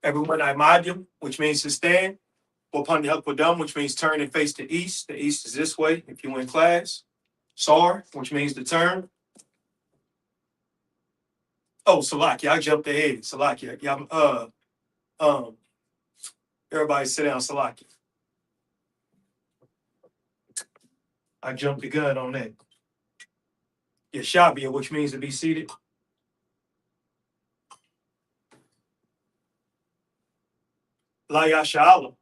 Everyone I Imadium, which means to stand. Upon the Hukwadam, which means turn and face the east. The east is this way if you're in class. Sar, which means to turn. Oh, Salakia, I jumped ahead. Salakia. Everybody sit down, Salakia. I jumped the gun on that. Yashabia, which means to be seated. La Yashala.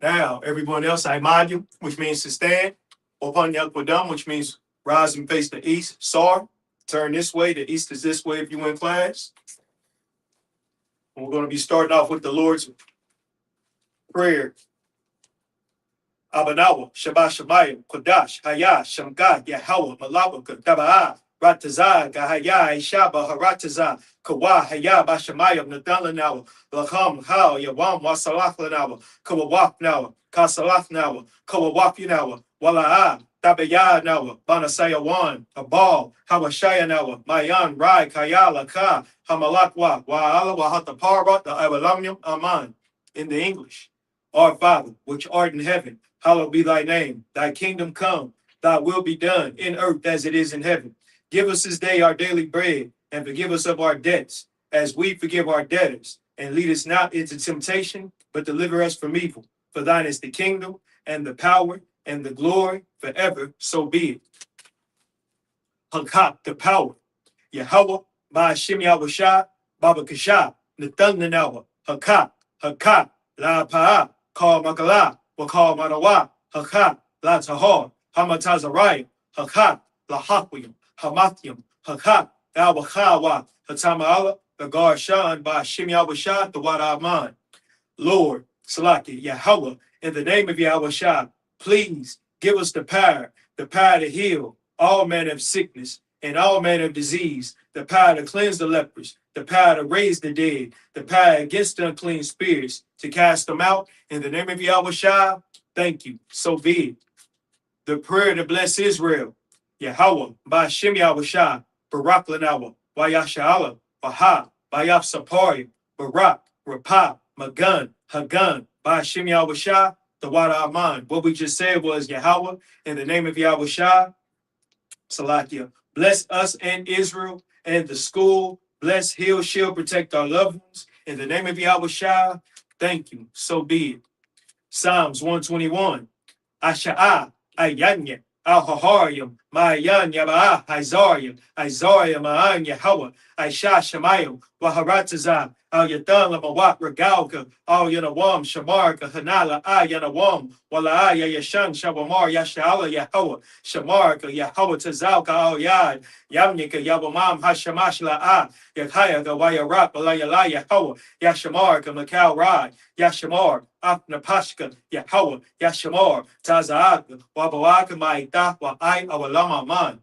Now, everyone else, I mind you, which means to stand. Upon the Akwadam, which means rise and face the east. Sar, turn this way. The east is this way if you in class. And we're going to be starting off with the Lord's Prayer. Abanawa, Shabbat Shemayim, Kodash, Haya, Shamgah, Yahweh, Malawaka, Taba'ah, Ratazah, Gahaya, Ishaba, Haratazah, Kawa, Haya, Bashamayim, Nadalanawa, Lacham, How, Yawam, Wasalaflanawa, Kawawafnawa, Kasalafnawa, Kawawafinawa, Wala'ah, Tabaya Banasayawan, Abal, Hawashayanawa, Mayan, Rai, Kayala, Ka, Hamalakwa, Wa'ala, Wahatapara, the Abalamyam, Aman, in the English. Our Father, which art in heaven, hallowed be thy name. Thy kingdom come, thy will be done in earth as it is in heaven. Give us this day our daily bread, and forgive us of our debts, as we forgive our debtors. And lead us not into temptation, but deliver us from evil. For thine is the kingdom, and the power, and the glory, forever. So be it. Hakak, the power. Yahweh, Ba'ashim Yahushua, Baba Kasha, Nathanawa, Hakak, Hakak, La Pa'a, Call Makala, Wakal Madawa, Hakak, La Tahor, Hamatazariah, Hakak, La Hakwiyam, Hamathium, Hakak, Al Wakawa, Hatamala, the Garshan, Ba'ashim Yahushua, the Wadaman. Lord, Salaki, Yahweh, in the name of Yahushua, please give us the power to heal all manner of sickness and all manner of disease, the power to cleanse the lepers, the power to raise the dead, the power against the unclean spirits, to cast them out. In the name of Yahushua, thank you. So be it. The prayer to bless Israel. Yahweh, Ba'ashem Yahushua, Barak Lanawa, Wayasha'ala, Baha, Bayaf Sapari, Barak, Rapah, Magun, Hagun, Ba'ashem Yahushua, the Wada Aman. What we just said was Yahweh, in the name of Yahushua, Salakia. Bless us and Israel and the school. Bless, heal, shield, protect our loved ones. In the name of Yahushua, thank you. So be it. Psalms 121. Asha'ah, Ayanya, Al-Haharium, Ma'ayan, Yaba'ah, Izarium, Izarium, Ma'an, Yahweh, Aisha, Shemayim, Waharatazah, Al-Yadan, Lamawat, Regalka, Al-Yanawam, Shamarka, Hanala, Ayanawam, Wala'aya, Yashan, Shabamar, Yasha'ala, Yahweh, Shamarka, Yahweh, Tazalka, Al-Yad, Yamnika, Yabamam, Hashamash, La'ah, Yakhaya, Gawayarat, Balayala, Yahweh, Yashamarka, Makal Rad, Yashamar, Apnapashka, Yahweh, Yashamar, Taza'aka, Wabawaka, Ma'ita, Wa'ai, Awalama Man.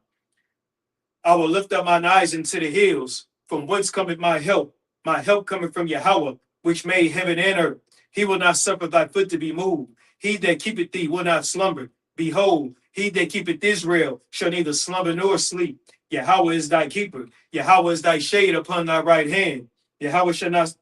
I will lift up mine eyes into the hills, from whence cometh my help cometh from Yahweh, which made heaven and earth. He will not suffer thy foot to be moved. He that keepeth thee will not slumber. Behold, he that keepeth Israel shall neither slumber nor sleep. Yahweh is thy keeper. Yahweh is thy shade upon thy right hand. Yahweh shall not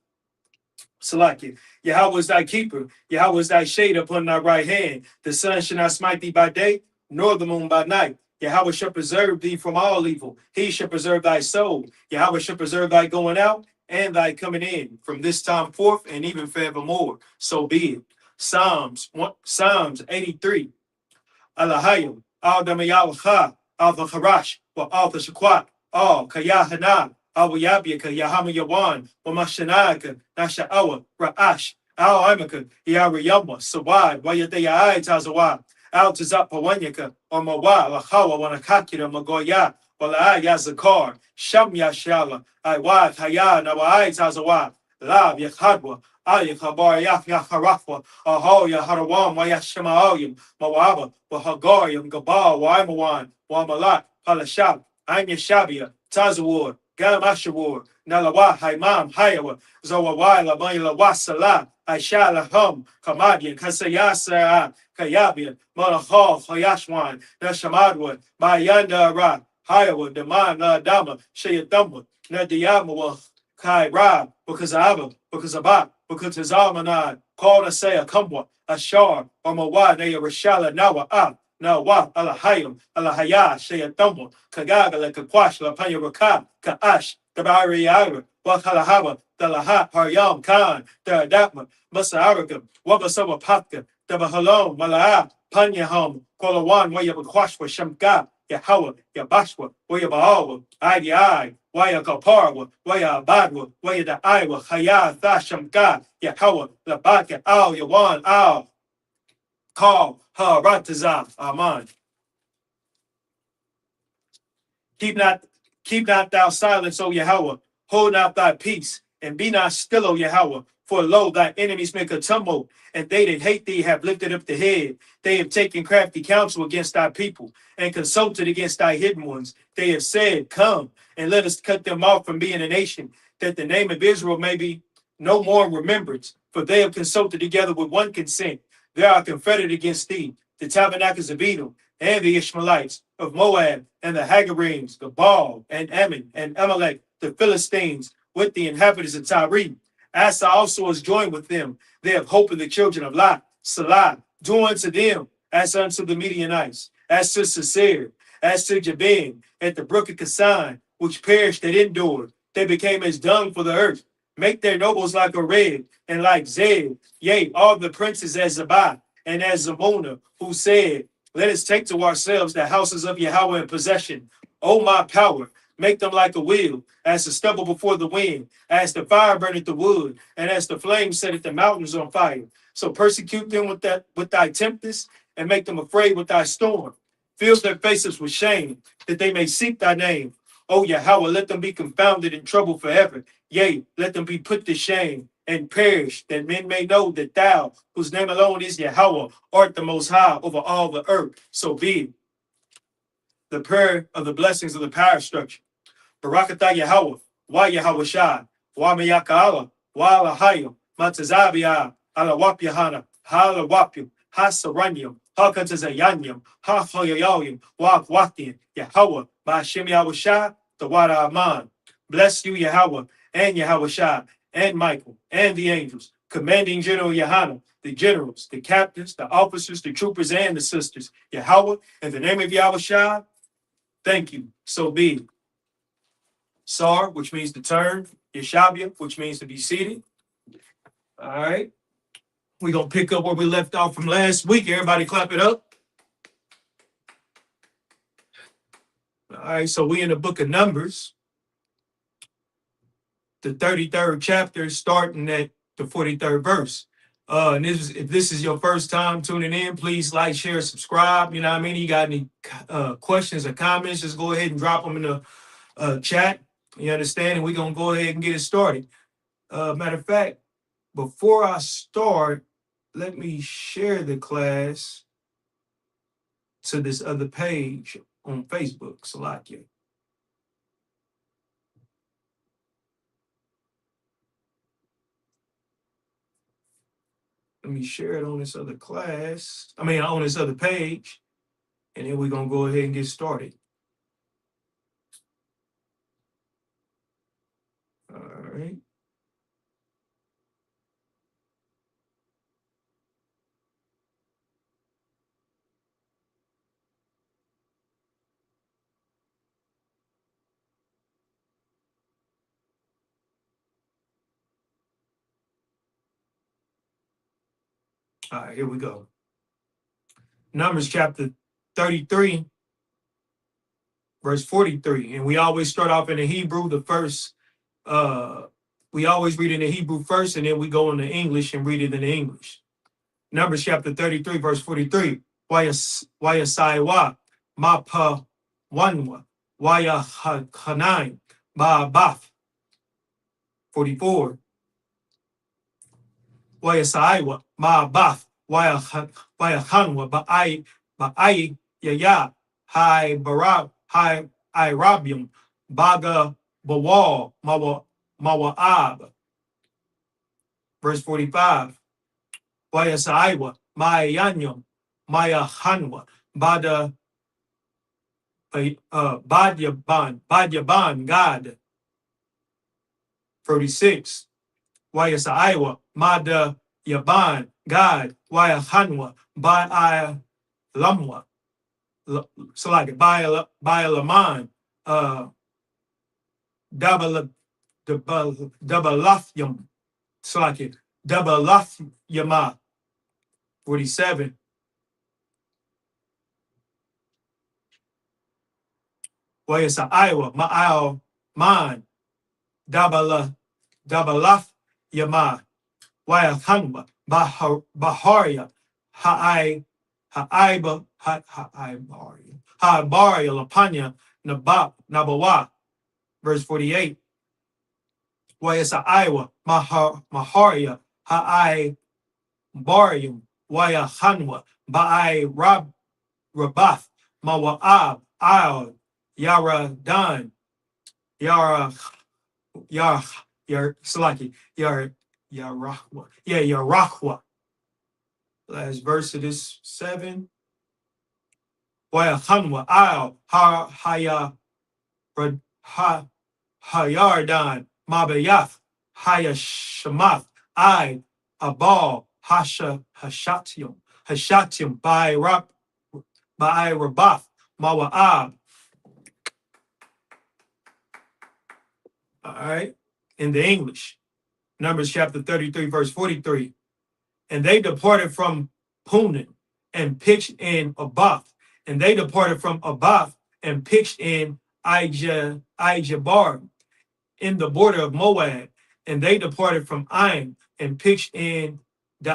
Salakia. Yahweh is thy keeper. Yahweh is thy shade upon thy right hand. The sun shall not smite thee by day, nor the moon by night. Yahweh shall preserve thee from all evil. He shall preserve thy soul. Yahweh shall preserve thy going out and thy coming in from this time forth and even forevermore. So be it. Psalms 83. Alahayim, al damayalcha, al vacharash, wa al tashakwat, al kayahana, al wayabiyaka, yahama yawan, wa mashanaka, nasha'awa, ra'ash, al imaka, yariyama, sawad, wayadaya tazawa, al tazap pawanyaka, or mawa, lahawa, wanakakira, magoya, wala yazakar, sham yashala, iwad, haya, nawa tazawa, lav yakhadwa, Ayakabar Yaharafwa, Aho Yaharawam, Wayashamaoyim, Mawaba, Wahagarium, Gabal, Waimawan, Wamalat, Palashab, Anyashabia, Tazawar, Gamashawar, Nalawa, Haimam, Hayawa, Zawawai, Lamayla Wasala, Aishalahum, Kamadian, Kasayasa, Kayabian, Malahal, Hayashwan, Nashamadwa, Mayanda Ra, Hayawa, Daman, Dama, Shayatamba, Nadiyamawa, Kai Ra, because Abba, because Abba, because Zamanad, called a say a Kumwa, a Shar, or Mawa, Naya Rashala, Nawa, Nawa, Alahayim, Alahaya, Shayatamba, Kagaga, like a Kwash, La Payaraka, Kaash, Tabari Ira, Wakalahaba, Dalaha, Haryam Khan, Daradapma, Masaaraka, Wabasama Patka, Dabahalom, Malaa, Panyaham, Kolawan, Wayabakwashwa, Shamka, Yahawa, Yabashwa, Wayabawa, Idi, Waya Kaparwa, Waya Badwa, Waya the Iowa, Haya, Thashamka, Yahawa, Labaka, Al, Yawan, Al, Call, Ha, Ratazam, Aman. Keep not thou silence, O Yahweh. Hold not thy peace, and be not still, O Yahweh. For lo, thy enemies make a tumult, and they that hate thee have lifted up the head. They have taken crafty counsel against thy people, and consulted against thy hidden ones. They have said, Come, and let us cut them off from being a nation, that the name of Israel may be no more in remembrance. For they have consulted together with one consent. They are confederate against thee, the tabernacles of Edom, and the Ishmaelites of Moab, and the Hagarenes, the Baal, and Ammon, and Amalek, the Philistines, with the inhabitants of Tyre. Asa also is joined with them. They have hope in the children of Lot, Salah, do unto them as unto the Midianites, as to Sisera, as to Jabin, at the brook of Kasan, which perished and endured. They became as dung for the earth. Make their nobles like a red, and like Zeb, yea, all the princes as Zabah, and as Zamona, who said, Let us take to ourselves the houses of Yahweh in possession. O my power, make them like a wheel, as the stubble before the wind, as the fire burneth the wood, and as the flame setteth the mountains on fire. So persecute them with thy tempest, and make them afraid with thy storm. Fill their faces with shame, that they may seek thy name. O Yahweh, let them be confounded and troubled forever. Yea, let them be put to shame and perish, that men may know that thou, whose name alone is Yahweh, art the most high over all the earth. So be it. The prayer of the blessings of the power structure. Barakatah Yahweh, Wa Yahweh Shai, Wa Meyaka'ala, Wa Alahayim, Matazabiyah, Alawap Yahanna, Halawapim, Hasaranyim, Hakatazayanyim, Hahoyayim, Wa Akwathin, Yahweh, Ba'ashem Yahweh Shai, the Wada Aman. Bless you, Yahweh, and Yahweh Shai, and Michael, and the angels, commanding General Yahanna, the generals, the captains, the officers, the troopers, and the sisters. Yahweh, in the name of Yahweh Shai, thank you. So be it. Sar, which means to turn. Yeshabia, which means to be seated. All right. We're going to pick up where we left off from last week. Everybody clap it up. All right. So we in the book of Numbers, the 33rd chapter, starting at the 43rd verse. And if this is your first time tuning in, please like, share, subscribe. You know what I mean? You got any questions or comments, just go ahead and drop them in the chat. You understand? And we're going to go ahead and get it started. Matter of fact, before I start, let me share the class to this other page on Facebook, Salakia. Let me share it on this other class. On this other page. And then we're going to go ahead and get started. All right. All right, here we go. Numbers chapter 33, verse 43. And we always start off in the Hebrew, the first. We always read in the Hebrew first, and then we go into English and read it in the English. Numbers chapter 33, verse 43. Waya Saiwa, Mapa Wanwa, Waya Hanaim, Ma Bath. 44. Waya Saiwa, Ma Bath, Waya Hanwa, Ba'ai Yaya, Hai Barab, Hai Irabium, Baga Bawal, Mawa'ab. Verse 45. Wayasaiwa, Mayanyum, Maya Hanwa, Bada Badyaban, God. 36. Wayasaiwa, Mada Yaban, God, Wayahanwa, Ba Lamwa. So like by Laman, Dabalafyam, so like Dabalafyama. 47. Wayasa Iowa, Ma'al Man, Dabalaf Yama, Wayahanwa, Baharia, Ha'abaria, Lapanya, Nabawa. Verse 48. Wayasa Iowa, Maharia, Ha'ibarium, Wayahanwa, Rabath, Mawa'ab, Al, Yaradan, Yara, Salaki, Yarahwa. Yeah, Yarahwa. Last verse of this 7. Wayahanwa, Al, Hayardan, Mabayath, Hayashamath, Abal, Hashatium, by Rabath, Mawa'ab. All right. In the English, Numbers chapter 33, verse 43. And they departed from Punan and pitched in Abath. And they departed from Abath and pitched in Ijabar in the border of Moab. And they departed from Aim and pitched in the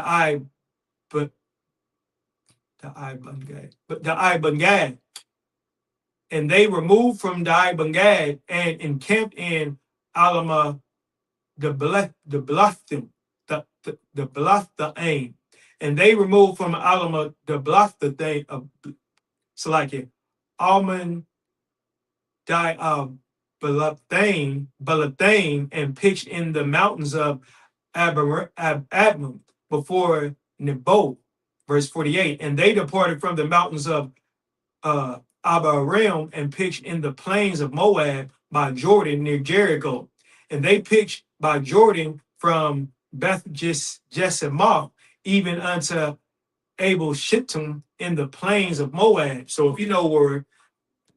Ibangad. And they removed from the Ibangad and encamped in Alama the Bluffim, the Bluftaim. And they removed from Alama the Bluftaim of Salakia, Alman Balathane, and pitched in the mountains of Abnam before Nebo. Verse 48. And they departed from the mountains of Abarim and pitched in the plains of Moab by Jordan near Jericho. And they pitched by Jordan from Beth Jessamah even unto Abel Shittim in the plains of Moab. So if you know where,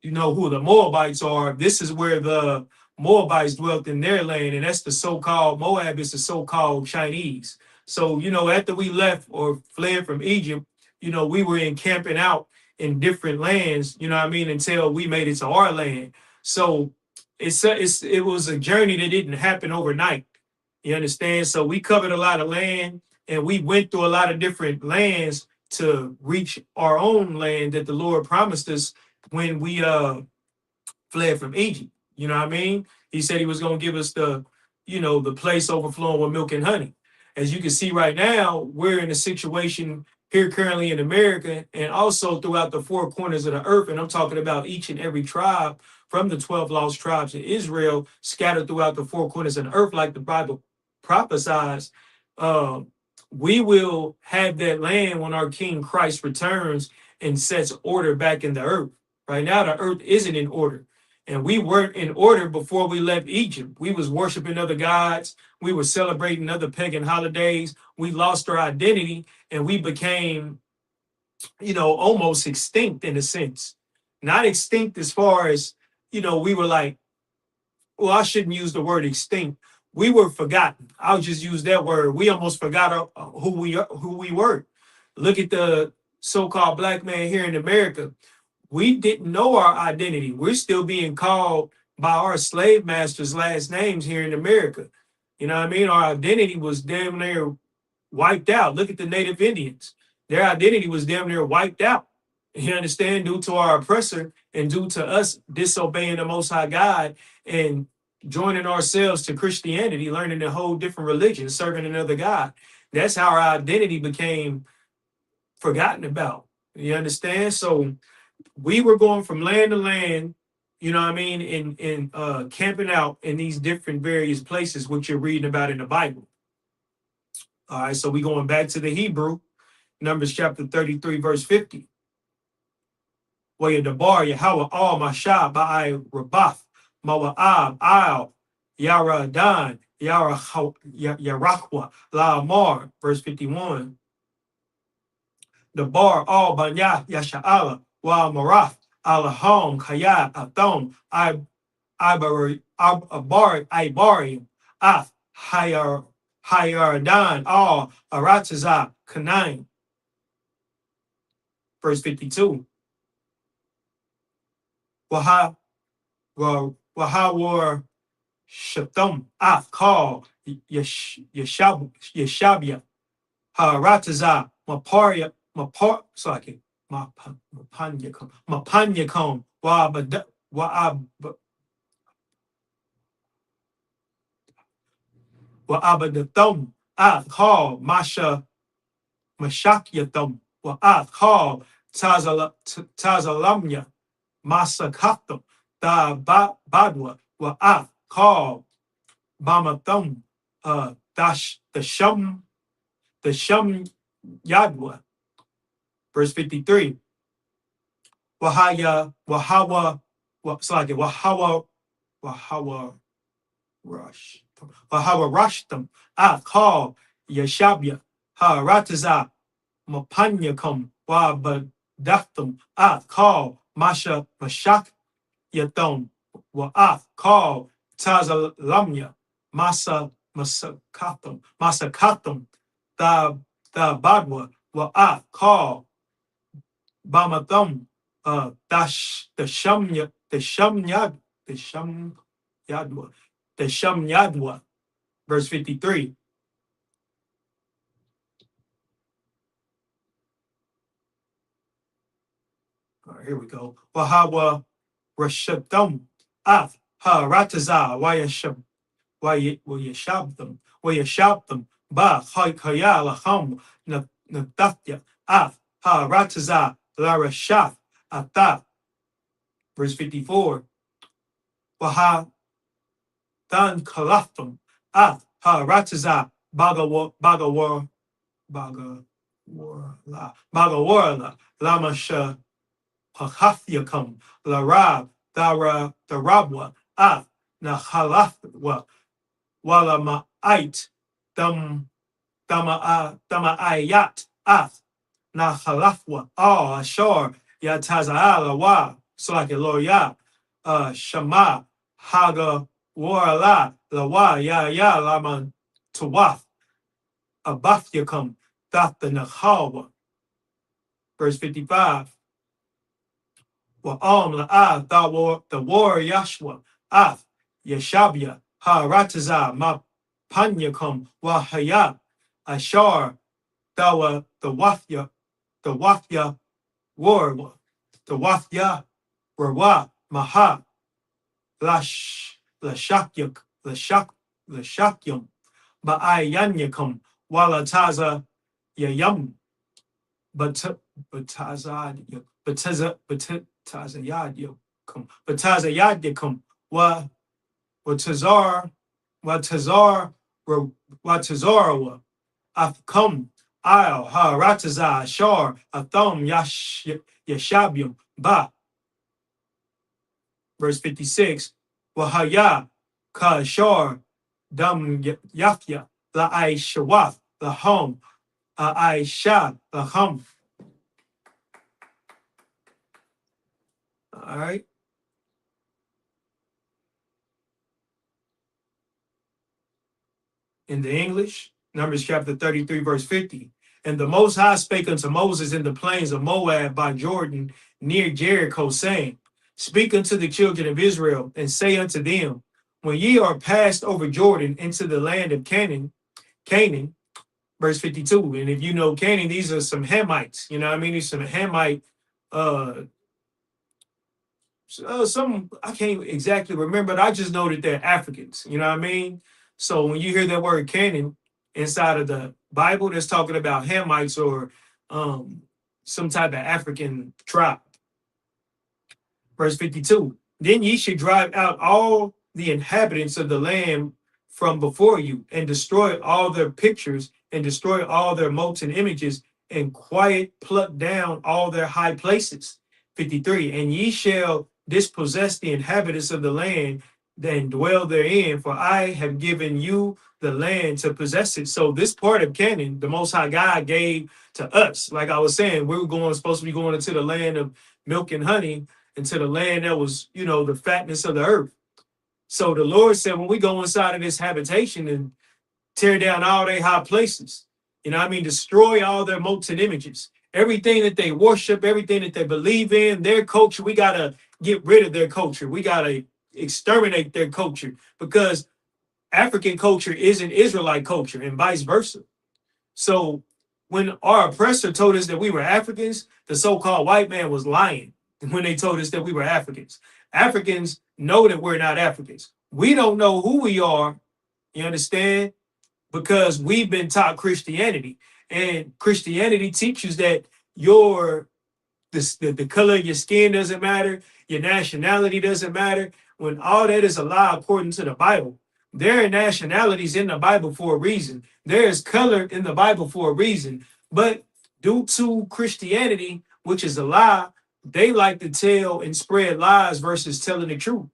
you know who the Moabites are, this is where the Moabites dwelt in their land, and that's the so-called Moab is the so-called Chinese. So, you know, after we left or fled from Egypt, you know, we were encamping out in different lands, you know what I mean, until we made it to our land. So it was a journey that didn't happen overnight. You understand? So we covered a lot of land and we went through a lot of different lands to reach our own land that the Lord promised us when we fled from Egypt. You know what I mean? He said he was going to give us the, you know, the place overflowing with milk and honey. As you can see right now, we're in a situation here currently in America and also throughout the four corners of the earth. And I'm talking about each and every tribe from the 12 lost tribes in Israel scattered throughout the four corners of the earth, like the Bible prophesies. We will have that land when our King Christ returns and sets order back in the earth. Right now, the earth isn't in order. And we weren't in order before we left Egypt. We was worshiping other gods. We were celebrating other pagan holidays. We lost our identity and we became, you know, almost extinct in a sense. Not extinct as far as, you know, we were like, well, I shouldn't use the word extinct. We were forgotten. I'll just use that word. We almost forgot who we were. Look at the so-called black man here in America. We didn't know our identity. We're still being called by our slave masters' last names here in America. You know what I mean? Our identity was damn near wiped out. Look at the Native Indians. Their identity was damn near wiped out. You understand? Due to our oppressor and due to us disobeying the Most High God and joining ourselves to Christianity, learning a whole different religion, serving another God. That's how our identity became forgotten about. You understand? So we were going from land to land, you know what I mean, in camping out in these different various places, which you're reading about in the Bible. All right, so we going back to the Hebrew, Numbers chapter 33, verse 50. Where Dabar, Yahweh, all Mashah, Ba'ai, Rabath, Mawa'ab, Al, Yaradan, Yarahwa, La'amar, verse 51. Dabar, all Banya, Yasha'ala, Wa Marath, Alahom, Kayat, Athon, Ibari, Ath, Hayardan, all Aratazah, Canaan, verse 52. Wahawar Shatham, Ath, Call, Yeshabia, Haratazah, Maparia, Mapanyakom, Wa'abadathum, Ath, Call, Mashakyathum, Wa'ath, Call, Tazalamya, Masakatham, Da Badwa, Wa'ath, Call, Bamathum, Dash, the Shum Yadwa, verse 53. Wahawa, Wahawa Rashtam, Ath, Call, Yeshabia, Harataza, Mapanyakum, Wabadaftum, Ath, Call, Mashak Yathon, Wa'ath, Call, Tazalamya, Masakathum, Da Badwa, Wa'ath, Call, Bamathum, Dash, the Shamyadwa, verse 53. All right, here we go. Wahawa Rashatum, Ath, Harataza, Wayashabdum, Ba, Haikaya, Laham, Nathya, Ath, Harataza, Larashath, Atha, verse 54. Waha Dan Kalaftum, Ath, Harataza, Bagawarla, Lamasha, Pahathyakum, Larab, Darabwa, Ath, Nahalafwa, Walama'ait, Dama'ayat, Ath, Nahalafwa, All, Ashor, Yataza'ala, Wa, Slaki Loya, Shama, Haga, Warla, Lawa, Ya, Laman, Tawath, Abathyakum, Datha Nahawa, verse 55. La'ah, the war Yashua, Ath, Yeshabia, Harataza, Mapanyakum, Wahaya, Ashar, Dawa, the Wathya, war, the Wathya, Rawa, Maha, Lashakyuk, Lashakyum, Ba'ayanyakum, Walataza, Yayam, Batazayadikum, Watazarawa, Afkum, Isle, Harataza, Shar, Athom, Yashabium, Ba, verse 56. Wahaya, Ka, Shar, Dam, Yafya, La I Shawath, La Hom, I Shah, La Hum. All right. In the English, Numbers chapter 33, verse 50. And the Most High spake unto Moses in the plains of Moab by Jordan, near Jericho, saying, Speak unto the children of Israel, and say unto them, When ye are passed over Jordan into the land of Canaan, verse 52. And if you know Canaan, these are some Hamites. You know what I mean? These some Hamite, some, I can't exactly remember, but I just know that they're Africans. You know what I mean? So when you hear that word Canaan inside of the Bible, that's talking about Hamites or some type of African tribe. Verse 52. Then ye should drive out all the inhabitants of the land from before you, and destroy all their pictures and destroy all their molten images, and quiet pluck down all their high places. 53. And ye shall dispossess the inhabitants of the land and dwell therein, for I have given you the land to possess it. So this part of Canaan, the Most High God gave to us. Like I was saying, we were supposed to be going into the land of milk and honey, into the land that was, the fatness of the earth. So the Lord said, when we go inside of this habitation and tear down all their high places, destroy all their molten images, everything that they worship, everything that they believe in, their culture, we got to get rid of their culture. We got to exterminate their culture, because African culture isn't Israelite culture and vice versa. So when our oppressor told us that we were Africans, the so-called white man was lying when they told us that we were Africans. Africans know that we're not Africans. We don't know who we are, you understand? Because we've been taught Christianity. And Christianity teaches that the color of your skin doesn't matter, your nationality doesn't matter, when all that is a lie according to the Bible. There are nationalities in the Bible for a reason. There is color in the Bible for a reason. But due to Christianity, which is a lie, they like to tell and spread lies versus telling the truth.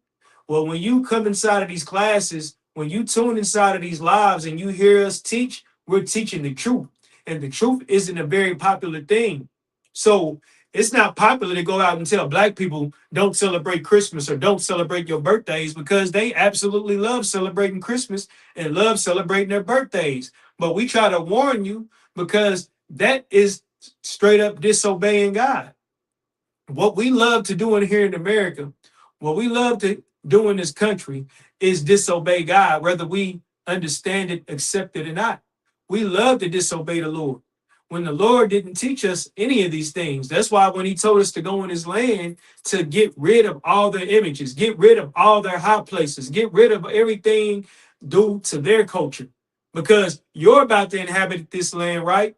Well, when you come inside of these classes, when you tune inside of these lives and you hear us teach, we're teaching the truth. And the truth isn't a very popular thing. So it's not popular to go out and tell black people don't celebrate Christmas or don't celebrate your birthdays, because they absolutely love celebrating Christmas and love celebrating their birthdays. But we try to warn you, because that is straight up disobeying God. What we love to do in here in America, what we love to do in this country is disobey God, whether we understand it, accept it or not. We love to disobey the Lord, when the Lord didn't teach us any of these things. That's why when he told us to go in his land, to get rid of all their images, get rid of all their high places, get rid of everything due to their culture, because you're about to inhabit this land, right?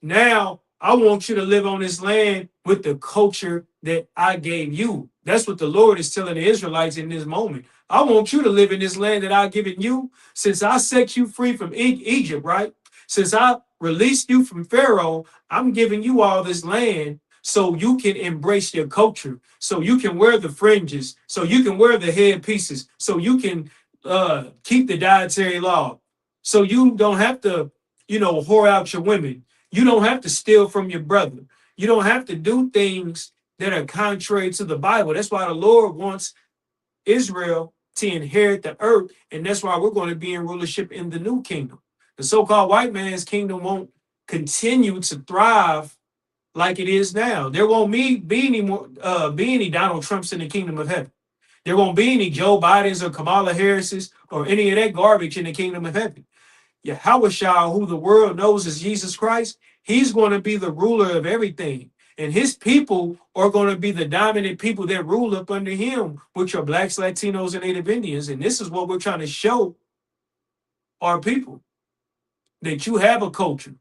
Now, I want you to live on this land with the culture that I gave you. That's what the Lord is telling the Israelites in this moment. I want you to live in this land that I've given you. Since I set you free from Egypt, right? Since I released you from Pharaoh, I'm giving you all this land so you can embrace your culture, so you can wear the fringes, so you can wear the headpieces, so you can keep the dietary law, so you don't have to, whore out your women. You don't have to steal from your brother. You don't have to do things that are contrary to the Bible. That's why the Lord wants Israel to inherit the earth, and that's why we're going to be in rulership in the new kingdom. The so-called white man's kingdom won't continue to thrive like it is now. There won't be any Donald Trumps in the kingdom of heaven. There won't be any Joe Bidens or Kamala Harrises or any of that garbage in the kingdom of heaven. Yahushua, who the world knows as Jesus Christ, he's going to be the ruler of everything. And his people are going to be the dominant people that rule up under him, which are blacks, Latinos, and Native Indians. And this is what we're trying to show our people, that you have a culture.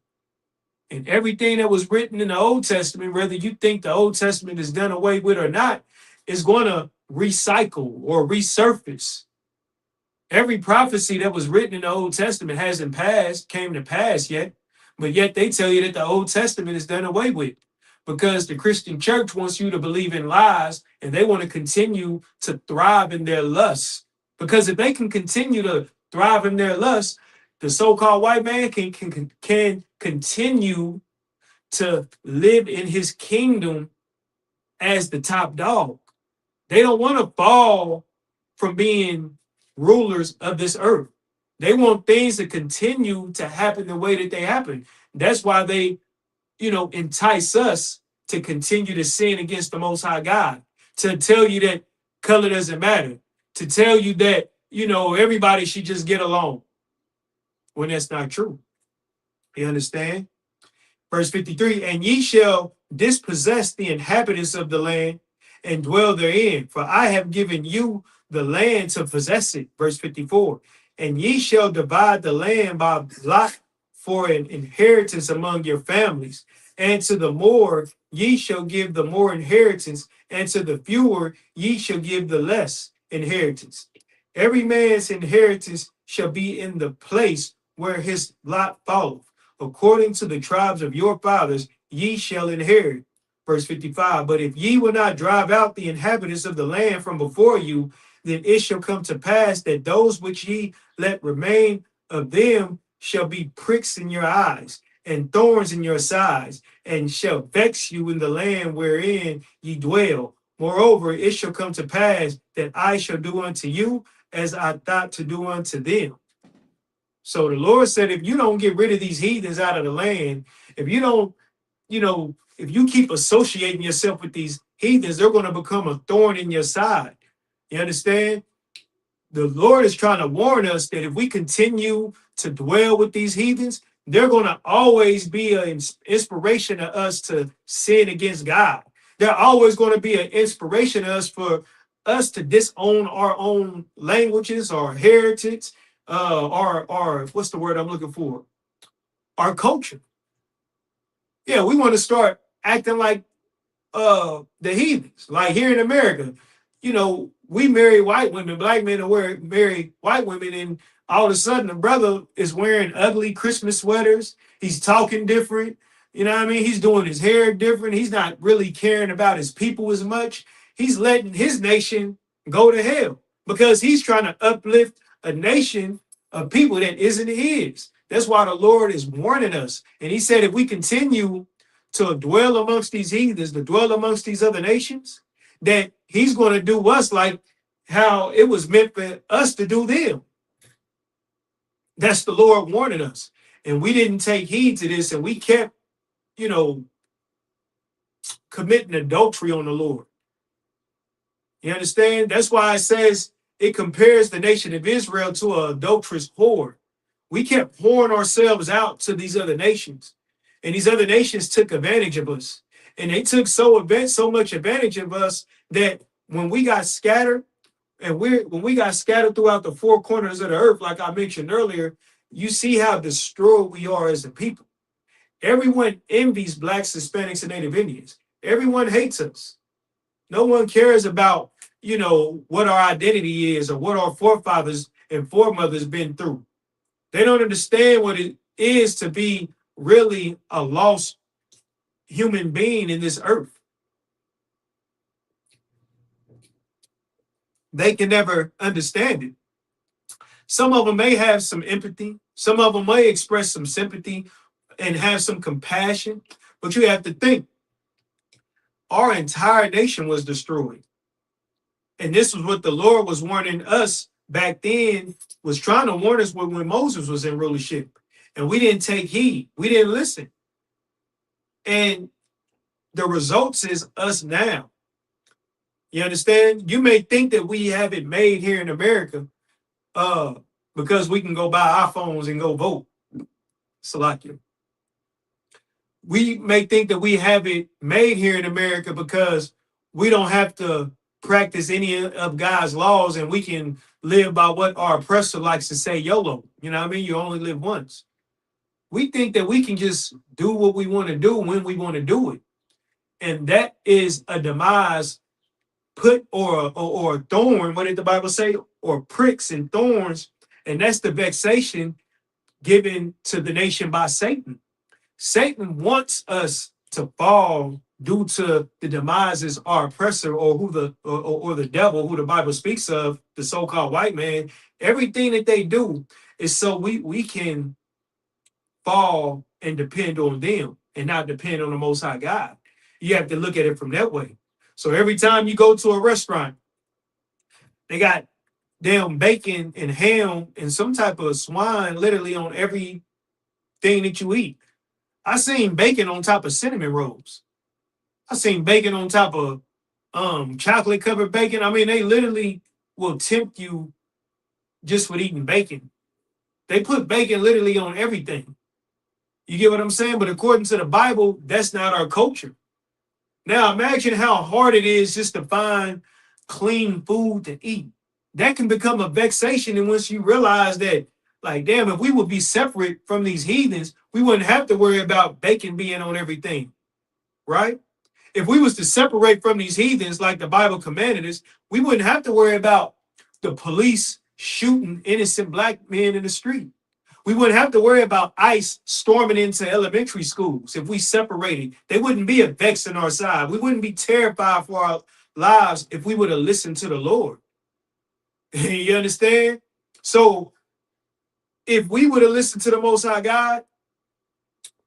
And everything that was written in the Old Testament, whether you think the Old Testament is done away with or not, is going to recycle or resurface. Every prophecy that was written in the Old Testament hasn't came to pass yet, but yet they tell you that the Old Testament is done away with, because the Christian church wants you to believe in lies, and they want to continue to thrive in their lusts. Because if they can continue to thrive in their lusts, the so-called white man can continue to live in his kingdom as the top dog. They don't want to fall from being rulers of this earth. They want things to continue to happen the way that they happen. That's why they, entice us to continue to sin against the Most High God, to tell you that color doesn't matter, to tell you that, everybody should just get along, when that's not true. You understand? Verse 53, and ye shall dispossess the inhabitants of the land and dwell therein, for I have given you the land to possess it. Verse 54, and ye shall divide the land by lot for an inheritance among your families, and to the more ye shall give the more inheritance, and to the fewer ye shall give the less inheritance. Every man's inheritance shall be in the place where his lot falleth. according to the tribes of your fathers, ye shall inherit. Verse 55, but if ye will not drive out the inhabitants of the land from before you, then it shall come to pass that those which ye let remain of them shall be pricks in your eyes and thorns in your sides, and shall vex you in the land wherein ye dwell. Moreover, it shall come to pass that I shall do unto you as I thought to do unto them. So the Lord said, if you don't get rid of these heathens out of the land, if you don't, if you keep associating yourself with these heathens, they're going to become a thorn in your side. You understand? The Lord is trying to warn us that if we continue to dwell with these heathens, they're going to always be an inspiration to us to sin against God. They're always going to be an inspiration to us for us to disown our own languages, our heritage, our what's the word I'm looking for? Our culture. Yeah, we want to start acting like the heathens. Like here in America, we marry white women, black men marry white women, and all of a sudden the brother is wearing ugly Christmas sweaters. He's talking different. You know what I mean? He's doing his hair different. He's not really caring about his people as much. He's letting his nation go to hell because he's trying to uplift a nation of people that isn't his. That's why the Lord is warning us. And he said, if we continue to dwell amongst these heathens, to dwell amongst these other nations, that he's going to do us like how it was meant for us to do them. That's the Lord warning us. And we didn't take heed to this, and we kept, committing adultery on the Lord. You understand? That's why it says it compares the nation of Israel to an adulterous whore. We kept pouring ourselves out to these other nations. And these other nations took advantage of us. And they took so much advantage of us that when we got scattered, when we got scattered throughout the four corners of the earth, like I mentioned earlier, you see how destroyed we are as a people. Everyone envies Blacks, Hispanics, and Native Indians. Everyone hates us. No one cares about, what our identity is or what our forefathers and foremothers been through. They don't understand what it is to be really a lost human being in this earth. They can never understand it. Some of them may have some empathy. Some of them may express some sympathy and have some compassion. But you have to think, our entire nation was destroyed. And this was what the Lord was warning us back then, was trying to warn us when Moses was in rulership. And we didn't take heed. We didn't listen. And the results is us now. You understand? You may think that we have it made here in America because we can go buy iPhones and go vote. Salakia. We may think that we have it made here in America because we don't have to practice any of God's laws and we can live by what our oppressor likes to say, YOLO. You know what I mean? You only live once. We think that we can just do what we want to do when we want to do it. And that is a demise put or a thorn, what did the Bible say? Or pricks and thorns. And that's the vexation given to the nation by Satan. Satan wants us to fall due to the demises our oppressor or who the devil, who the Bible speaks of, the so-called white man. Everything that they do is so we can fall and depend on them and not depend on the Most High God. You have to look at it from that way. So every time you go to a restaurant, they got damn bacon and ham and some type of swine literally on every thing that you eat. I seen bacon on top of cinnamon rolls. I seen bacon on top of chocolate covered bacon. I mean, they literally will tempt you just with eating bacon. They put bacon literally on everything. You get what I'm saying? But according to the Bible, that's not our culture. Now imagine how hard it is just to find clean food to eat. That can become a vexation. And once you realize that, like, damn, if we would be separate from these heathens, we wouldn't have to worry about bacon being on everything, right? If we was to separate from these heathens like the Bible commanded us, we wouldn't have to worry about the police shooting innocent black men in the street. We wouldn't have to worry about ICE storming into elementary schools if we separated. They wouldn't be a vex on our side. We wouldn't be terrified for our lives if we would have listened to the Lord. You understand? So if we would have listened to the Most High God,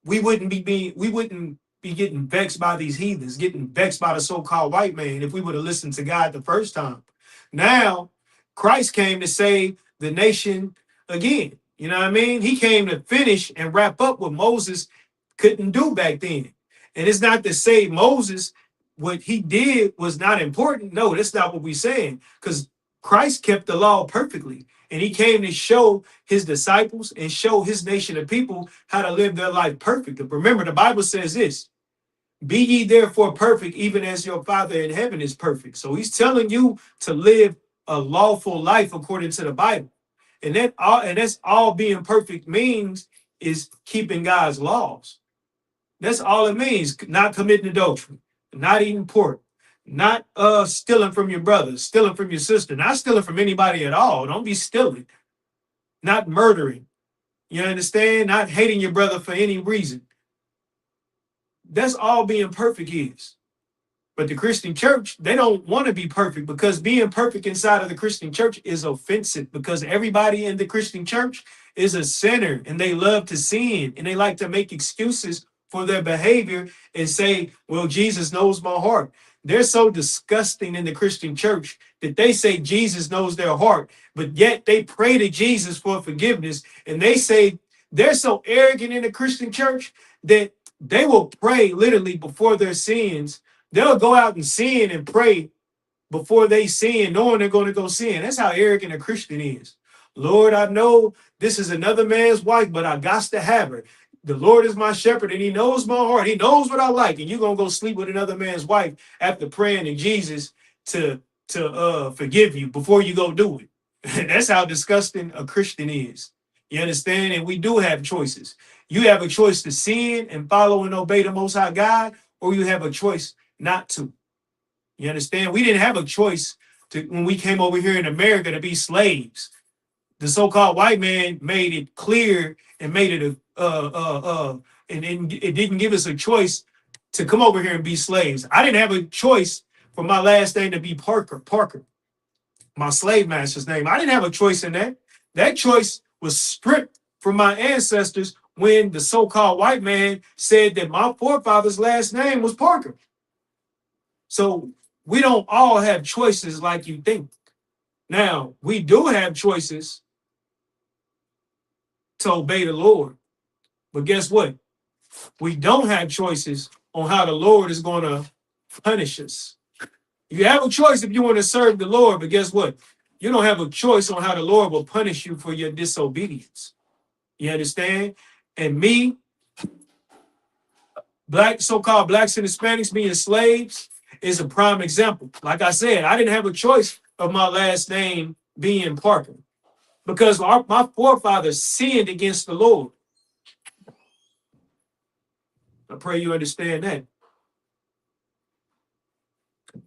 we wouldn't be getting vexed by these heathens, getting vexed by the so-called white man if we would have listened to God the first time. Now, Christ came to save the nation again. You know what I mean? He came to finish and wrap up what Moses couldn't do back then. And it's not to say Moses, what he did was not important. No, that's not what we're saying. Because Christ kept the law perfectly. And he came to show his disciples and show his nation of people how to live their life perfect. Remember, the Bible says this, be ye therefore perfect, even as your Father in heaven is perfect. So he's telling you to live a lawful life according to the Bible. And that's all being perfect means is keeping God's laws. That's all it means. Not committing adultery, not eating pork, not stealing from your brother, stealing from your sister, not stealing from anybody at all. Don't be stealing. Not murdering. You understand? Not hating your brother for any reason. That's all being perfect is. But the Christian church, they don't want to be perfect because being perfect inside of the Christian church is offensive because everybody in the Christian church is a sinner and they love to sin and they like to make excuses for their behavior and say, well, Jesus knows my heart. They're so disgusting in the Christian church that they say Jesus knows their heart, but yet they pray to Jesus for forgiveness. And they say they're so arrogant in the Christian church that they will pray literally before their sins. They'll go out and sin and pray before they sin, knowing they're going to go sin. That's how arrogant a Christian is. Lord, I know this is another man's wife, but I got to have her. The Lord is my shepherd and he knows my heart. He knows what I like. And you're going to go sleep with another man's wife after praying to Jesus to forgive you before you go do it. That's how disgusting a Christian is. You understand? And we do have choices. You have a choice to sin and follow and obey the Most High God, or you have a choice not to. You understand? We didn't have a choice to when we came over here in America to be slaves. The so-called white man made it clear and made it and it didn't give us a choice to come over here and be slaves. I didn't have a choice for my last name to be Parker, my slave master's name. I didn't have a choice in that. That choice was stripped from my ancestors when the so-called white man said that my forefather's last name was Parker. So we don't all have choices like you think. Now, we do have choices to obey the Lord. But guess what? We don't have choices on how the Lord is going to punish us. You have a choice if you want to serve the Lord, but guess what? You don't have a choice on how the Lord will punish you for your disobedience. You understand? And me, so-called blacks and Hispanics being slaves is a prime example. Like I said, I didn't have a choice of my last name being Parker because my forefathers sinned against the Lord. I pray you understand that.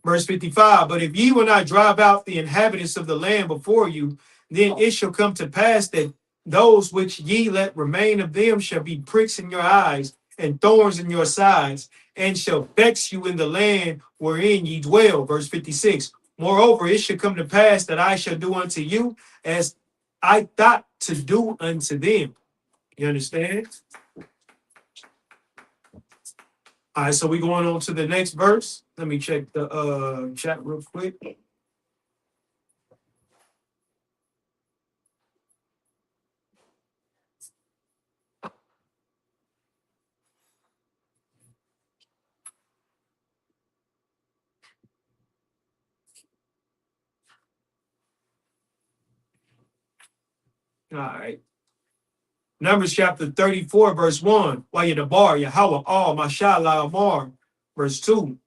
Verse 55, but if ye will not drive out the inhabitants of the land before you, then it shall come to pass that those which ye let remain of them shall be pricks in your eyes and thorns in your sides, and shall vex you in the land wherein ye dwell. Verse 56, moreover, it shall come to pass that I shall do unto you as I thought to do unto them. You understand? All right, so we're going on to the next verse. Let me check the chat real quick. All right. Numbers chapter 34, verse 1. Wayadabar, Yahweh, all, Mashallah, Amar. Verse 2.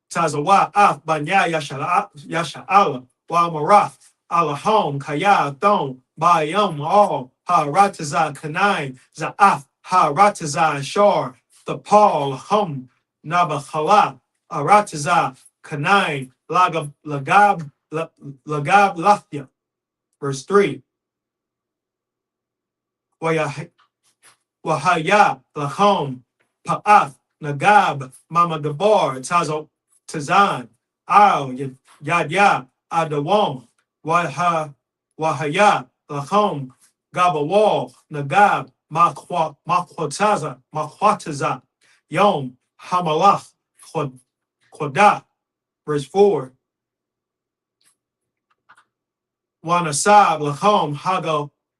Tazawa, Af, Banya, Yasha'ala, Wa Marath, Alahom, Kaya, Thon, Bayam, all, Ha Rataza, Kanaim, Za'af, Ha Rataza, Shar, Thapal, Hum, Nabakhala, Arataza, Kanaim, Lagab, Lathya. Verse 3. Wahaya Lachom Pa'ath Nagab Mama Gabar Tazo Tazan Al Yadya Adawam Wahaya Lachom Gabawal Nagab Makwataza Yom Hamalach Chodah. Verse 4. Wanasab Lachom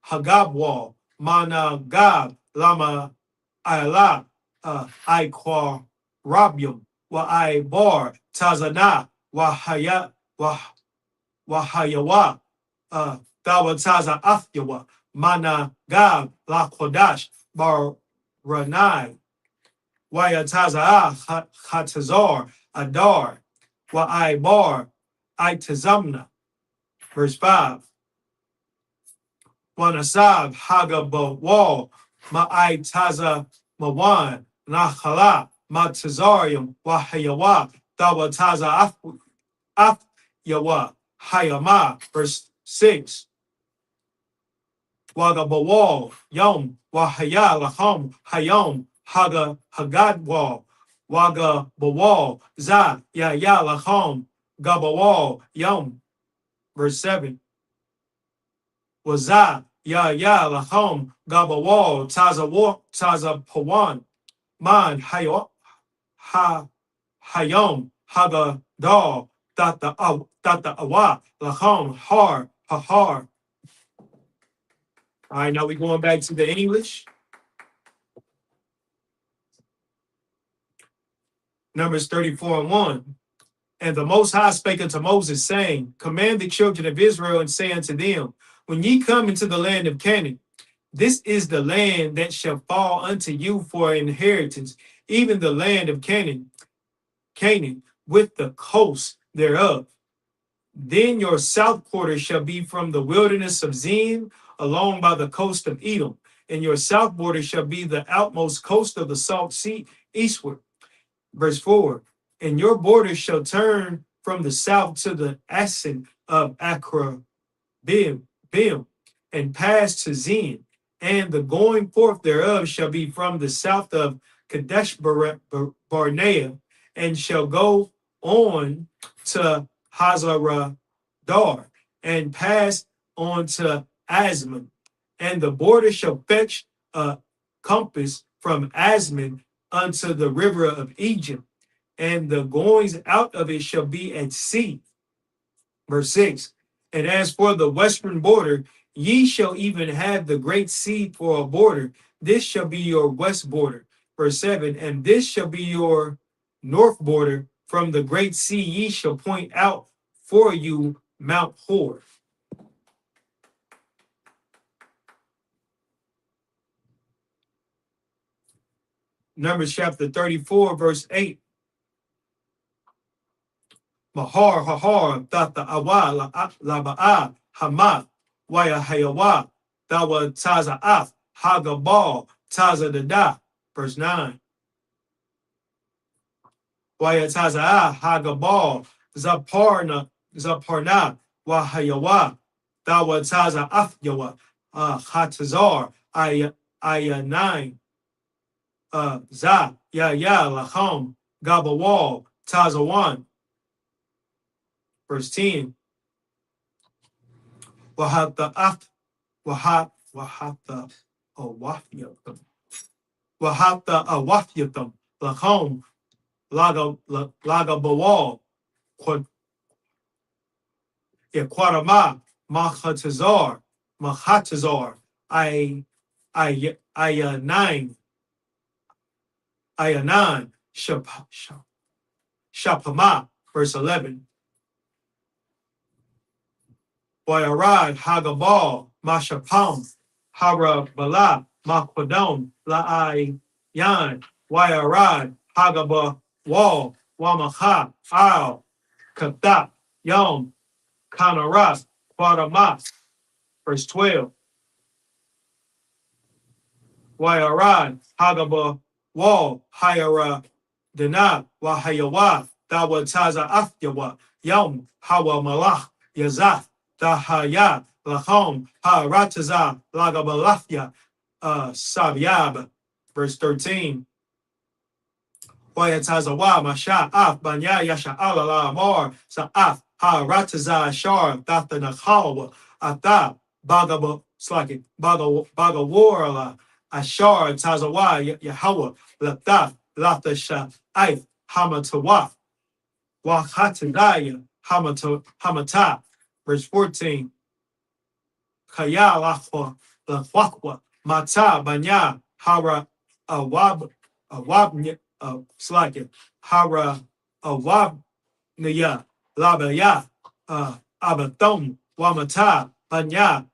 Hagabwal Managab Lama Ayla Iqua Rabium Wa I Bar Tazana Wahayawa Dawataza Afyawa Mana Gab La Kodash Bar Ranai Wayataza Hatazar Adar Wa I Bar Itazamna. Verse 5. Wanasab Hagabawal Ma'ai Taza Mawan Nachala Matazarium Wahayawa Dawataza Afyawa Hayama. Verse 6. Wagabawal Yom Wahaya Laham Hayom Haga Hagadwal Wagabawal Za Ya Laham Gabawal Yom. Verse 7. Waza Ya Laham Gabawal Taza Pawan Man Hayom Haga Dal Data Awa Laham Har Hahar. All right, now we're going back to the English. Numbers 34:1. And the Most High spake unto Moses, saying, Command the children of Israel, and say unto them, When ye come into the land of Canaan, this is the land that shall fall unto you for inheritance, even the land of Canaan, with the coast thereof. Then your south quarter shall be from the wilderness of Zin, along by the coast of Edom, and your south border shall be the outmost coast of the salt sea eastward. Verse 4. And your border shall turn from the south to the ascent of Akrabim, and pass to Zin, and the going forth thereof shall be from the south of Kadesh Barnea, and shall go on to Hazaradar, and pass on to Asman, and the border shall fetch a compass from Asman unto the river of Egypt, and the goings out of it shall be at sea. Verse 6. And as for the western border, ye shall even have the great sea for a border. This shall be your west border. Verse 7. And this shall be your north border. From the great sea ye shall point out for you Mount Hor. Numbers chapter 34, verse 8. Mahar Hahar Tata Awa Laba'a Hamat Waya Hayawa Dawa Taza Hagabal Taza Dada. Verse 9. Waya Taza Hagabal Zaparna Wahayawa Dawa Taza Afyawa Hatazar Aya 9 Za Ya Laham Gabawal Taza 1. Verse 10. Wahata Awafyatam Lahom Lagabawal Quadama Mahatazar Ayanan Shapama. Verse 11. Wayarad Hagabal Mashapam Harabala Makwadon La'ayan Wayarad Hagaba Wal Wamaha Al Katap Yom Kanaras Quadamas. Verse 12. Wayarad Hagaba Wal Hayara Dana Wahayawa Dawataza Afyawa Yom Hawa Malach Yazaf Dahaya Lahom Ha Rataza Lagabalafya Sabyab, verse 13. Wayatazawa, Masha, Af, Banya, Yasha, Allah, Mar, Sa'af, Ha, Rataza, Shar, Data Nakawa, Ata, Bagaba, Slaki, Bagawarla, Ashar, Tazawa, Yahweh, Lataf, Lata Sha, Aif, Hamatawaf, Wahatadaya, Hamata, verse 14. Kaya Lachwa, Lachwakwa, Mata, Banya, Hara, Awab, Slakia, Hara, Awabnaya, Labaya, Abathom, Wamata, Banya,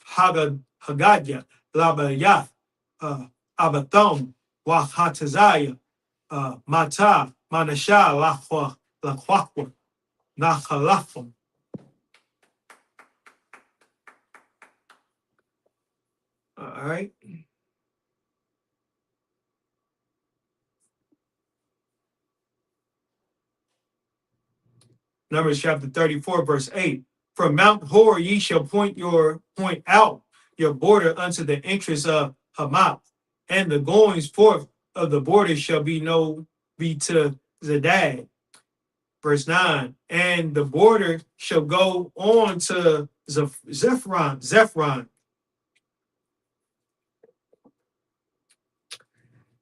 Hagadya, Labaya, Abathom, Wahatazaya, Mata, Manasha, Lachwakwa, Nachalafum. All right. Numbers chapter 34, verse 8. From Mount Hor ye shall point out your border unto the entrance of Hamath, and the goings forth of the border shall be to Zedad. Verse 9. And the border shall go on to Zephron,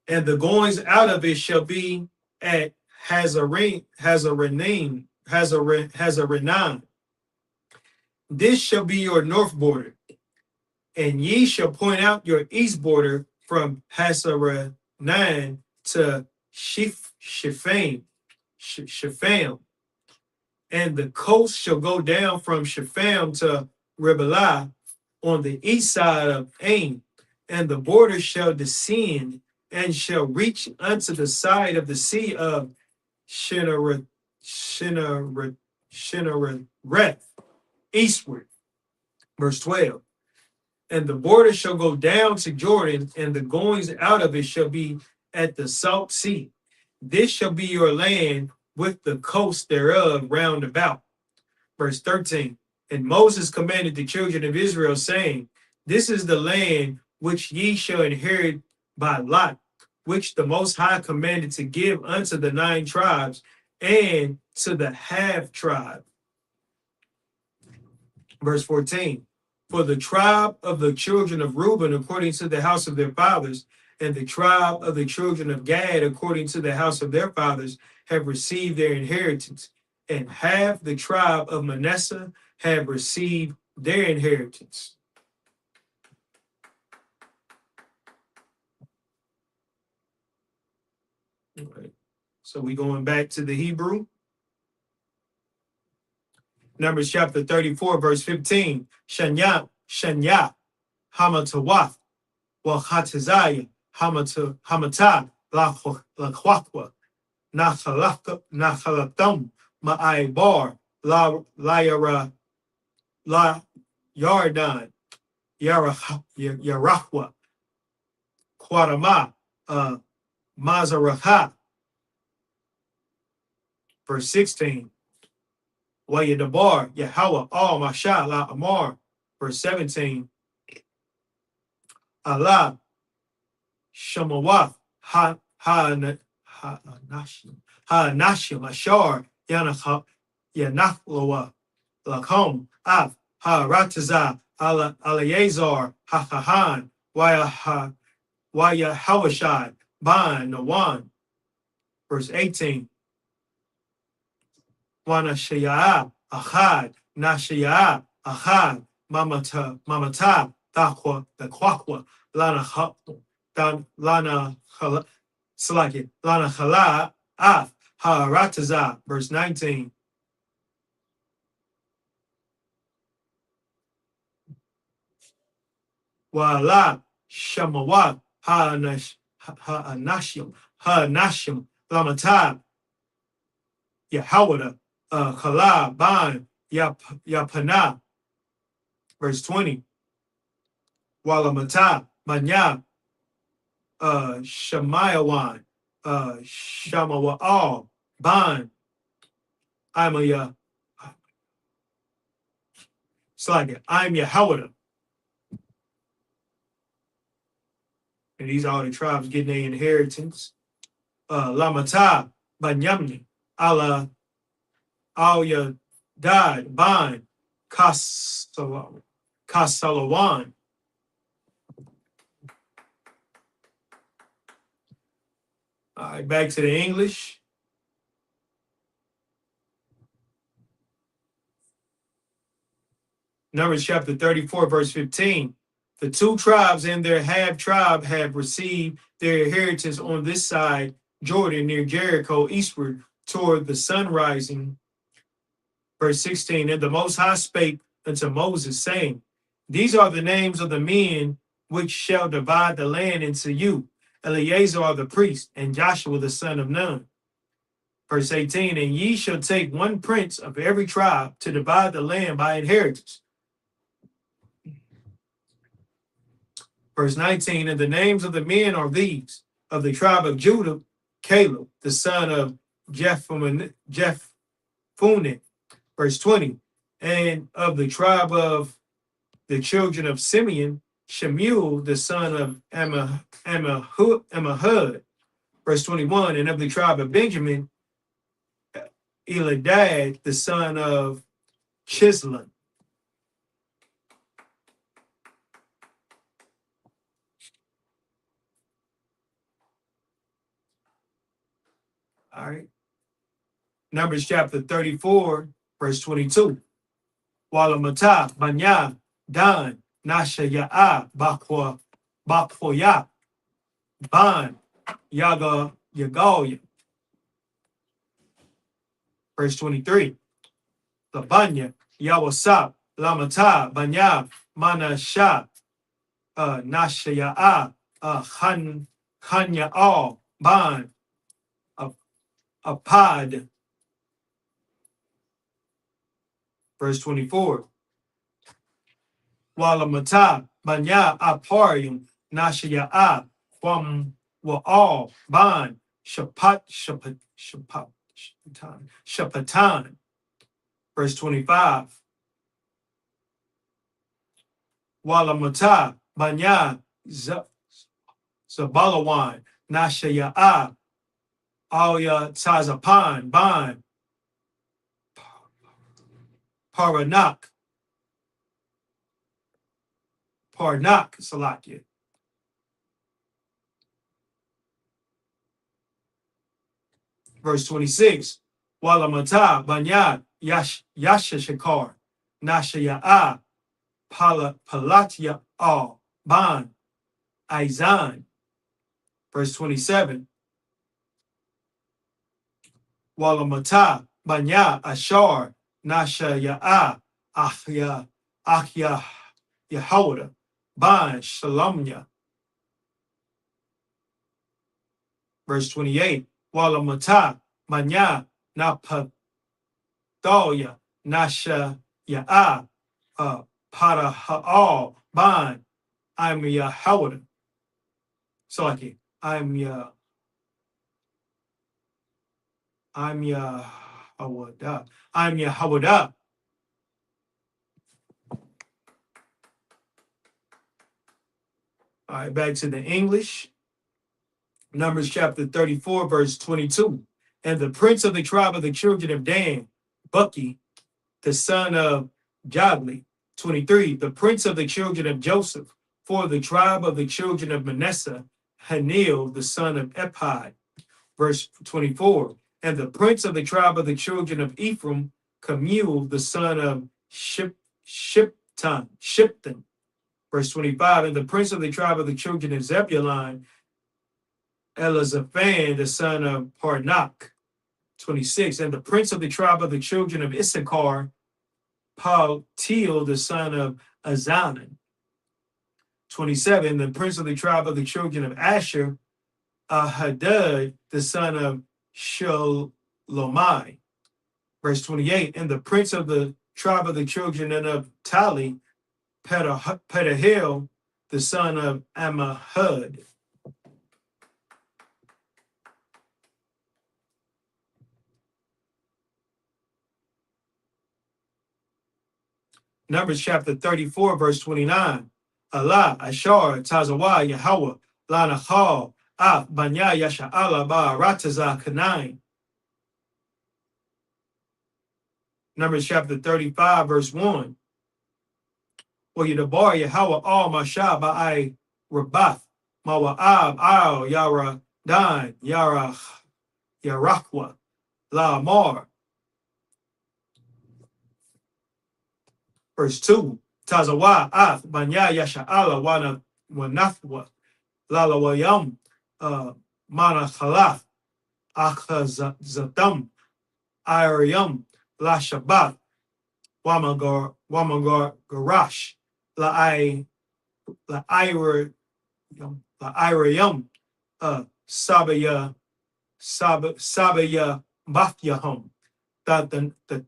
and the goings out of it shall be at Hazarenan. This shall be your north border. And ye shall point out your east border from Hasarenan to Shepham, and the coast shall go down from Shepham to Riblah on the east side of Ain, and the border shall descend and shall reach unto the side of the sea of Shinnereth eastward. Verse 12. And the border shall go down to Jordan, and the goings out of it shall be at the Salt Sea. This shall be your land with the coast thereof round about. Verse 13. And Moses commanded the children of Israel, saying, This is the land which ye shall inherit by lot, which the Most High commanded to give unto the 9 tribes and to the half tribe. Verse 14. For the tribe of the children of Reuben, according to the house of their fathers, and the tribe of the children of Gad, according to the house of their fathers, have received their inheritance. And half the tribe of Manasseh have received their inheritance. All right. So we going back to the Hebrew. Numbers chapter 34, verse 15. Shanya, Hamatawath, Wachatazaya, Hamata, Lachwakwa, Nachalatham, Ma'aibar, La Yardan, Yarahwa, Quadama, Mazaraha. Verse 16. Wayadabar, Yahweh, all Masha, La Amar. Verse 17. Allah, Shamawath, Nashim, Ashar, Yanachloa, Lakom, Av, Ha Rataza, Alayazar, Hahahan, Waya Hawashai, Ban, Nawan. Verse 18. Wanashaya, Achad, Nashaya, Achad, Mamata, Daqua, the Quaqua, Lana Salaki, Lana Khala, Af, Ha Rataza, verse 19. Wala Shamawat, Ha Nashim, Lamata, Yahawada, Khala, Ban, Yapana, verse 20. Walamata, Manya, Shamayawan, Shamawa'al, Ban, I'm I'm Yahawada. And these are all the tribes getting their inheritance. Lamata, Banyamni, Allah, Alya, Dad, Ban, Kasalawan. All right, back to the English. Numbers chapter 34, verse 15. The two tribes and their half tribe have received their inheritance on this side Jordan near Jericho eastward toward the sun rising. Verse 16. And the Most High spake unto Moses, saying, These are the names of the men which shall divide the land into you, Eleazar the priest, and Joshua the son of Nun. Verse 18. And ye shall take one prince of every tribe to divide the land by inheritance. Verse 19, and the names of the men are these: of the tribe of Judah, Caleb, the son of Jephunneh. Verse 20, and of the tribe of the children of Simeon, Shemuel, the son of Ammihud. Verse 21, and of the tribe of Benjamin, Eladad, the son of Chislon. All right. Numbers chapter 34, verse 22. Walamata, Banya, Dan, Nasha Ya'a, Bakpoya, Ban, Yaga, Yagalia. Verse 23. Labanya, Yawasap, Lamata, Banya, Manasha, Nasha Ya'a, Hanya, Ban, Apad. Verse 24. Walamata, Banya, Aparium, Nasha Ya'a, Wa'al, Ban, Shapatan. Verse 25. Walamata, Banya, Zabalawan, Nasha Ya'a, Alya Tazapan, Ban, Parnak, Salakia. Verse 26. Walamata, Banya, Yashashakar, Nasha Ya'a, Palatya, Al, Ban, Aizan. Verse 27. Walamata, Banya, Ashar, Nasha Ya'a, Achya, Yehoda, Ban, Shalomya. Verse 28. Walamata, Banya, Napathalya, Nasha Ya'a, Paraha'al, Ban, I'm Yehoda. So like I'm Yehoda. I'm Yehoda. All right, back to the English. Numbers chapter 34, verse 22. And the prince of the tribe of the children of Dan, Bucky, the son of Jogli. 23. The prince of the children of Joseph, for the tribe of the children of Manasseh, Hanil, the son of Ephod. Verse 24. And the prince of the tribe of the children of Ephraim, Kemuel, the son of Shipton. Verse 25. And the prince of the tribe of the children of Zebulun, Elizaphan, the son of Parnak. 26. And the prince of the tribe of the children of Issachar, Paltiel, the son of Azanan. 27. The prince of the tribe of the children of Asher, Ahadad, the son of Shalomai. Verse 28. And the prince of the tribe of the children of Tali, Pedahel, the son of Ammihud. Numbers chapter 34, verse 29. Allah, Ashar, Tazawah, Yahweh, Lana Hall, Af, Banya Yasha Allah Ba Rataza Kanai. Numbers chapter 35, verse 1. Well, Yadabar Yahweh all Mashah Ba'ai Rabath, Mawa'ab Al Yara Dan, Yara Yarakwa, La Mar. Verse 2. Tazawa Af, Banya Yasha Allah Wana Wanathwa, Lala Wayam, Mana Khalaf, Akhazatam, Ayariam, La Shabbat, Wamagar Garash, La Irayam, Sabaya Bathyahum, the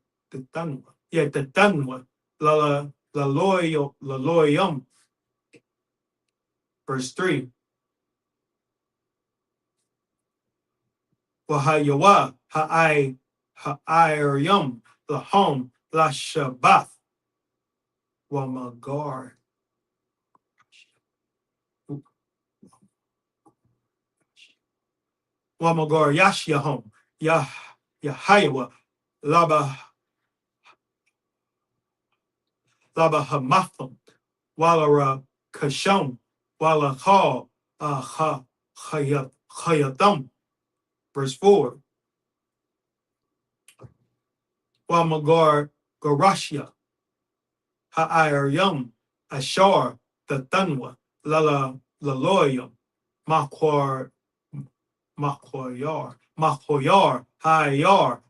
Tanwa, yeah, the Tanwa, La Loyam. Verse 3. Wahayawa, Ha'ayam, Lahom, La Shabbath, Wamagar. Wamagar Yashyahom, Yahayawa, Laba Hamatham, Walara Kasham, Wala Hal, Hayatam. Verse 4. Wamagar Garashya, Ha'ayam, Ashar, the Tanwa, Lala Laloyam, Makwar. Mahoyar, Hayar,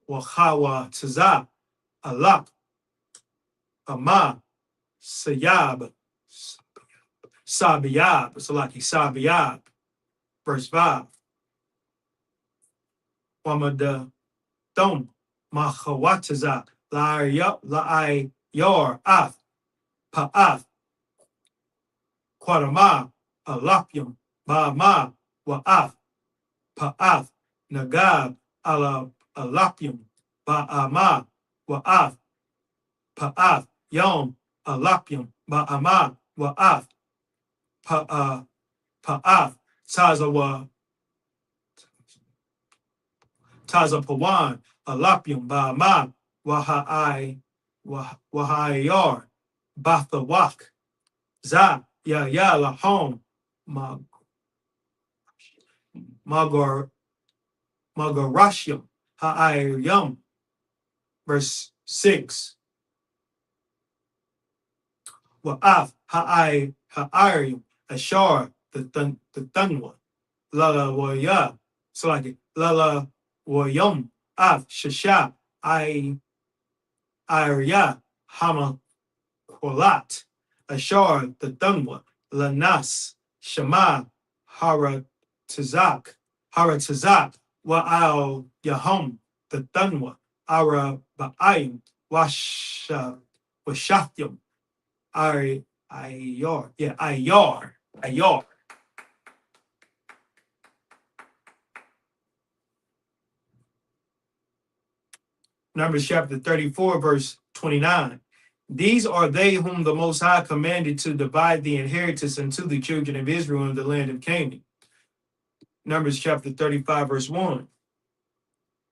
Wahawa Tza, Alak, Ama, Sayab, Sabiyab, Salaki Sabiyab. Verse 5. Wamada Dom, Mahawataza, La'ay Yar, Af, Pa'af, Quadama, Alapyam, Ba'ama, Wa'af, Pa'af, Nagab, Alapyam, Ba'ama, Wa'af, Pa'af, Yom, Alapyam, Ba'ama, Wa'af, Pa'af, Tazapawan, Alapyam, Ba'ama, Wahayar, Bathawak, Za, Ya Lahom, Magarashyam, Ha'ayam. Verse 6. Wa'af, Ha'ayam, Ashar, the Tanwa, Lala Waya, so like it, Lala Wayam, Af, Shasha, Ayarya, Hama Kwalat, Ashar, the Tanwa, Lanas, Shema, Haratazak, Wa'al Yahum, the Tanwa, Ara Ba'ayim, Washatyam, Ayar, yeah, Ayar. Numbers chapter 34, verse 29. These are they whom the Most High commanded to divide the inheritance unto the children of Israel in the land of Canaan. Numbers chapter 35, verse 1.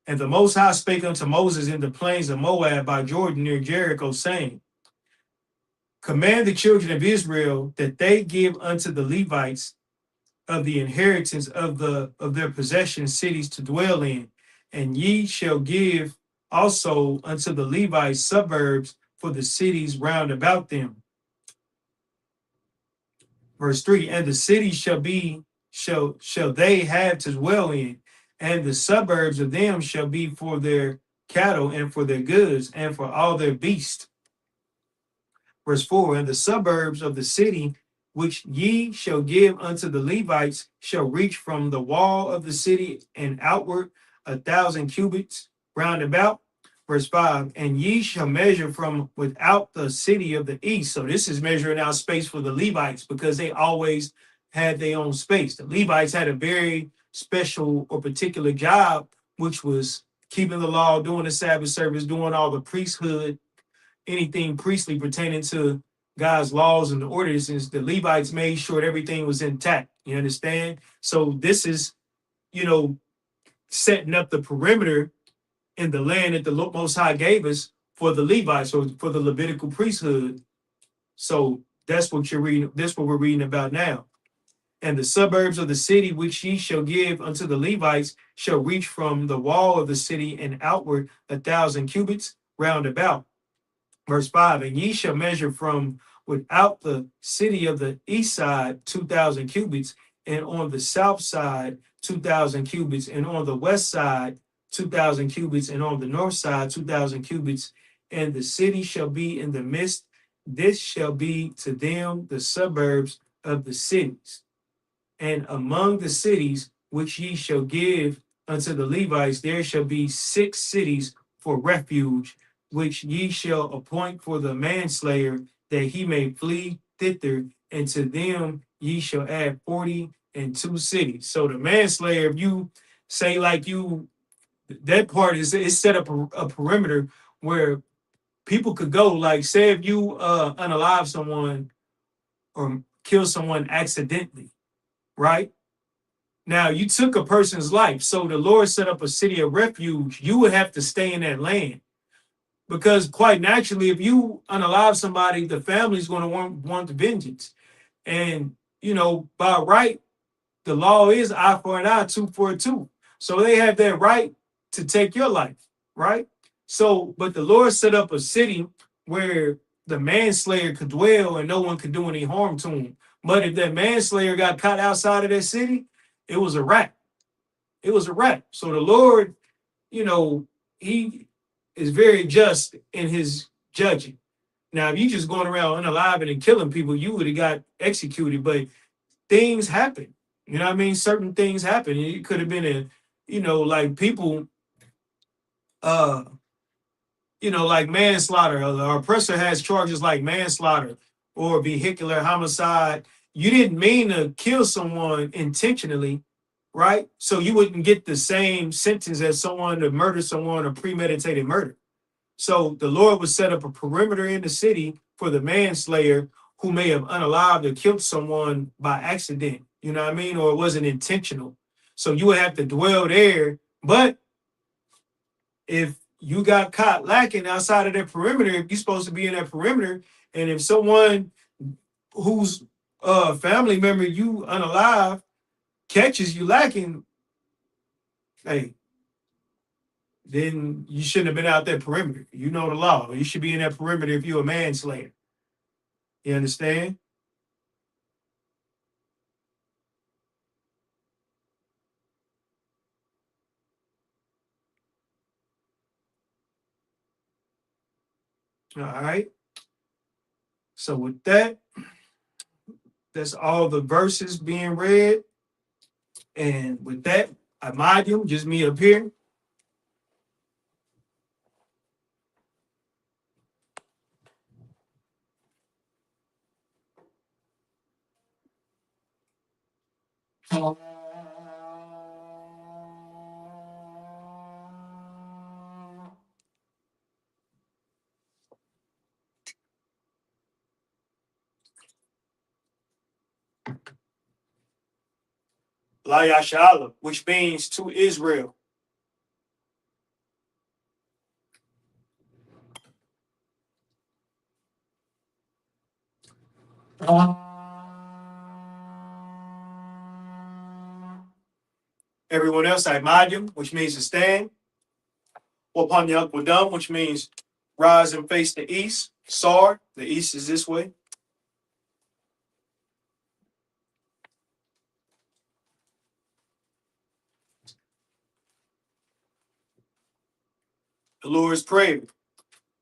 And the Most High spake unto Moses in the plains of Moab by Jordan near Jericho, saying, Command the children of Israel that they give unto the Levites of the inheritance of their possession cities to dwell in, and ye shall give also unto the Levites suburbs for the cities round about them. Verse 3, and the cities shall they have to dwell in, and the suburbs of them shall be for their cattle and for their goods and for all their beasts. Verse 4, and the suburbs of the city which ye shall give unto the Levites shall reach from the wall of the city and outward 1,000 cubits round about. Verse 5, and ye shall measure from without the city of the east. So this is measuring out space for the Levites because they always had their own space. The Levites had a very special or particular job, which was keeping the law, doing the Sabbath service, doing all the priesthood, anything priestly pertaining to God's laws and ordinances, the Levites made sure everything was intact. You understand? So this is, you know, setting up the perimeter in the land that the Most High gave us for the Levites or for the Levitical priesthood. So that's what you're reading. That's what we're reading about now. And the suburbs of the city which ye shall give unto the Levites shall reach from the wall of the city and outward 1,000 cubits round about. Verse 5, and ye shall measure from without the city of the east side 2,000 cubits, and on the south side 2,000 cubits, and on the west side 2,000 cubits, and on the north side 2,000 cubits, and the city shall be in the midst. This shall be to them the suburbs of the cities. And among the cities which ye shall give unto the Levites, there shall be 6 cities for refuge, which ye shall appoint for the manslayer, that he may flee thither, and to them ye shall add 42 cities. So the manslayer, if you say like you, that part is set up a perimeter where people could go. Like say if you unalive someone or kill someone accidentally, right? Now you took a person's life, so the Lord set up a city of refuge. You would have to stay in that land because, quite naturally, if you unalive somebody, the family's going to want the vengeance. And you know, by right, the law is eye for an eye, tooth for a tooth. So they have that right to take your life, right? So, but the Lord set up a city where the manslayer could dwell and no one could do any harm to him. But if that manslayer got caught outside of that city, it was a wrap. It was a wrap. So the Lord, you know, he is very just in his judging. Now, if you just going around unaliving and killing people, you would have got executed. But things happen. You know what I mean? Certain things happen. It could have been a, you know, like people, uh, you know, like manslaughter. Our oppressor has charges like manslaughter or vehicular homicide. You didn't mean to kill someone intentionally, right? So you wouldn't get the same sentence as someone to murder someone or premeditated murder. So the Lord would set up a perimeter in the city for the manslayer who may have unalived or killed someone by accident, you know what I mean? Or it wasn't intentional. So you would have to dwell there. But if you got caught lacking outside of that perimeter, if you're supposed to be in that perimeter, and if someone whose family member you unalive catches you lacking, hey, then you shouldn't have been out that perimeter. You know the law. You should be in that perimeter if you're a manslayer. You understand? All right. So with that, that's all the verses being read. And with that, I mind you, just me up here. La Yashala, which means to Israel. Everyone else, I Imadim, which means to stand. Wapanya Wadam, which means rise and face the east. Sar, the east is this way. The Lord's Prayer.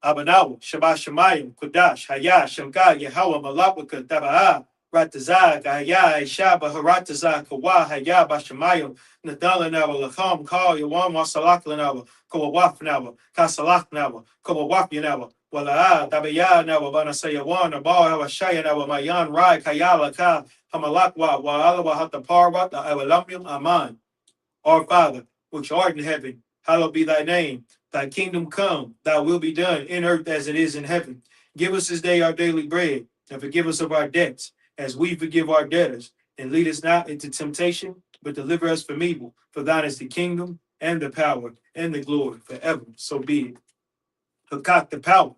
Abanawa, Shabbat Shemayim, Kudash, Haya, Shamka, Yahweh, Malapaka, Taba'a, Ratazah, Gaya, Shaba, Haratazah, Kawa, Haya, Bashamayim, Nadalanawa, Lacham, Kal, Yawan, Wasalakanawa, Kawafnawa, Kasalaknawa, Kawafyanawa, Wala'a, Tabaya, Nawa, Banasayawan, Abal, Shayanawa, Mayan, Rai, Kayala, Ka, Hamalakwa, Waalawa, Hataparwa, the Avalamim, Aman. Our Father, which art in heaven, hallowed be thy name. Thy kingdom come, thy will be done in earth as it is in heaven. Give us this day our daily bread, and forgive us of our debts, as we forgive our debtors. And lead us not into temptation, but deliver us from evil. For thine is the kingdom, and the power, and the glory, forever. So be it. Hakak the power.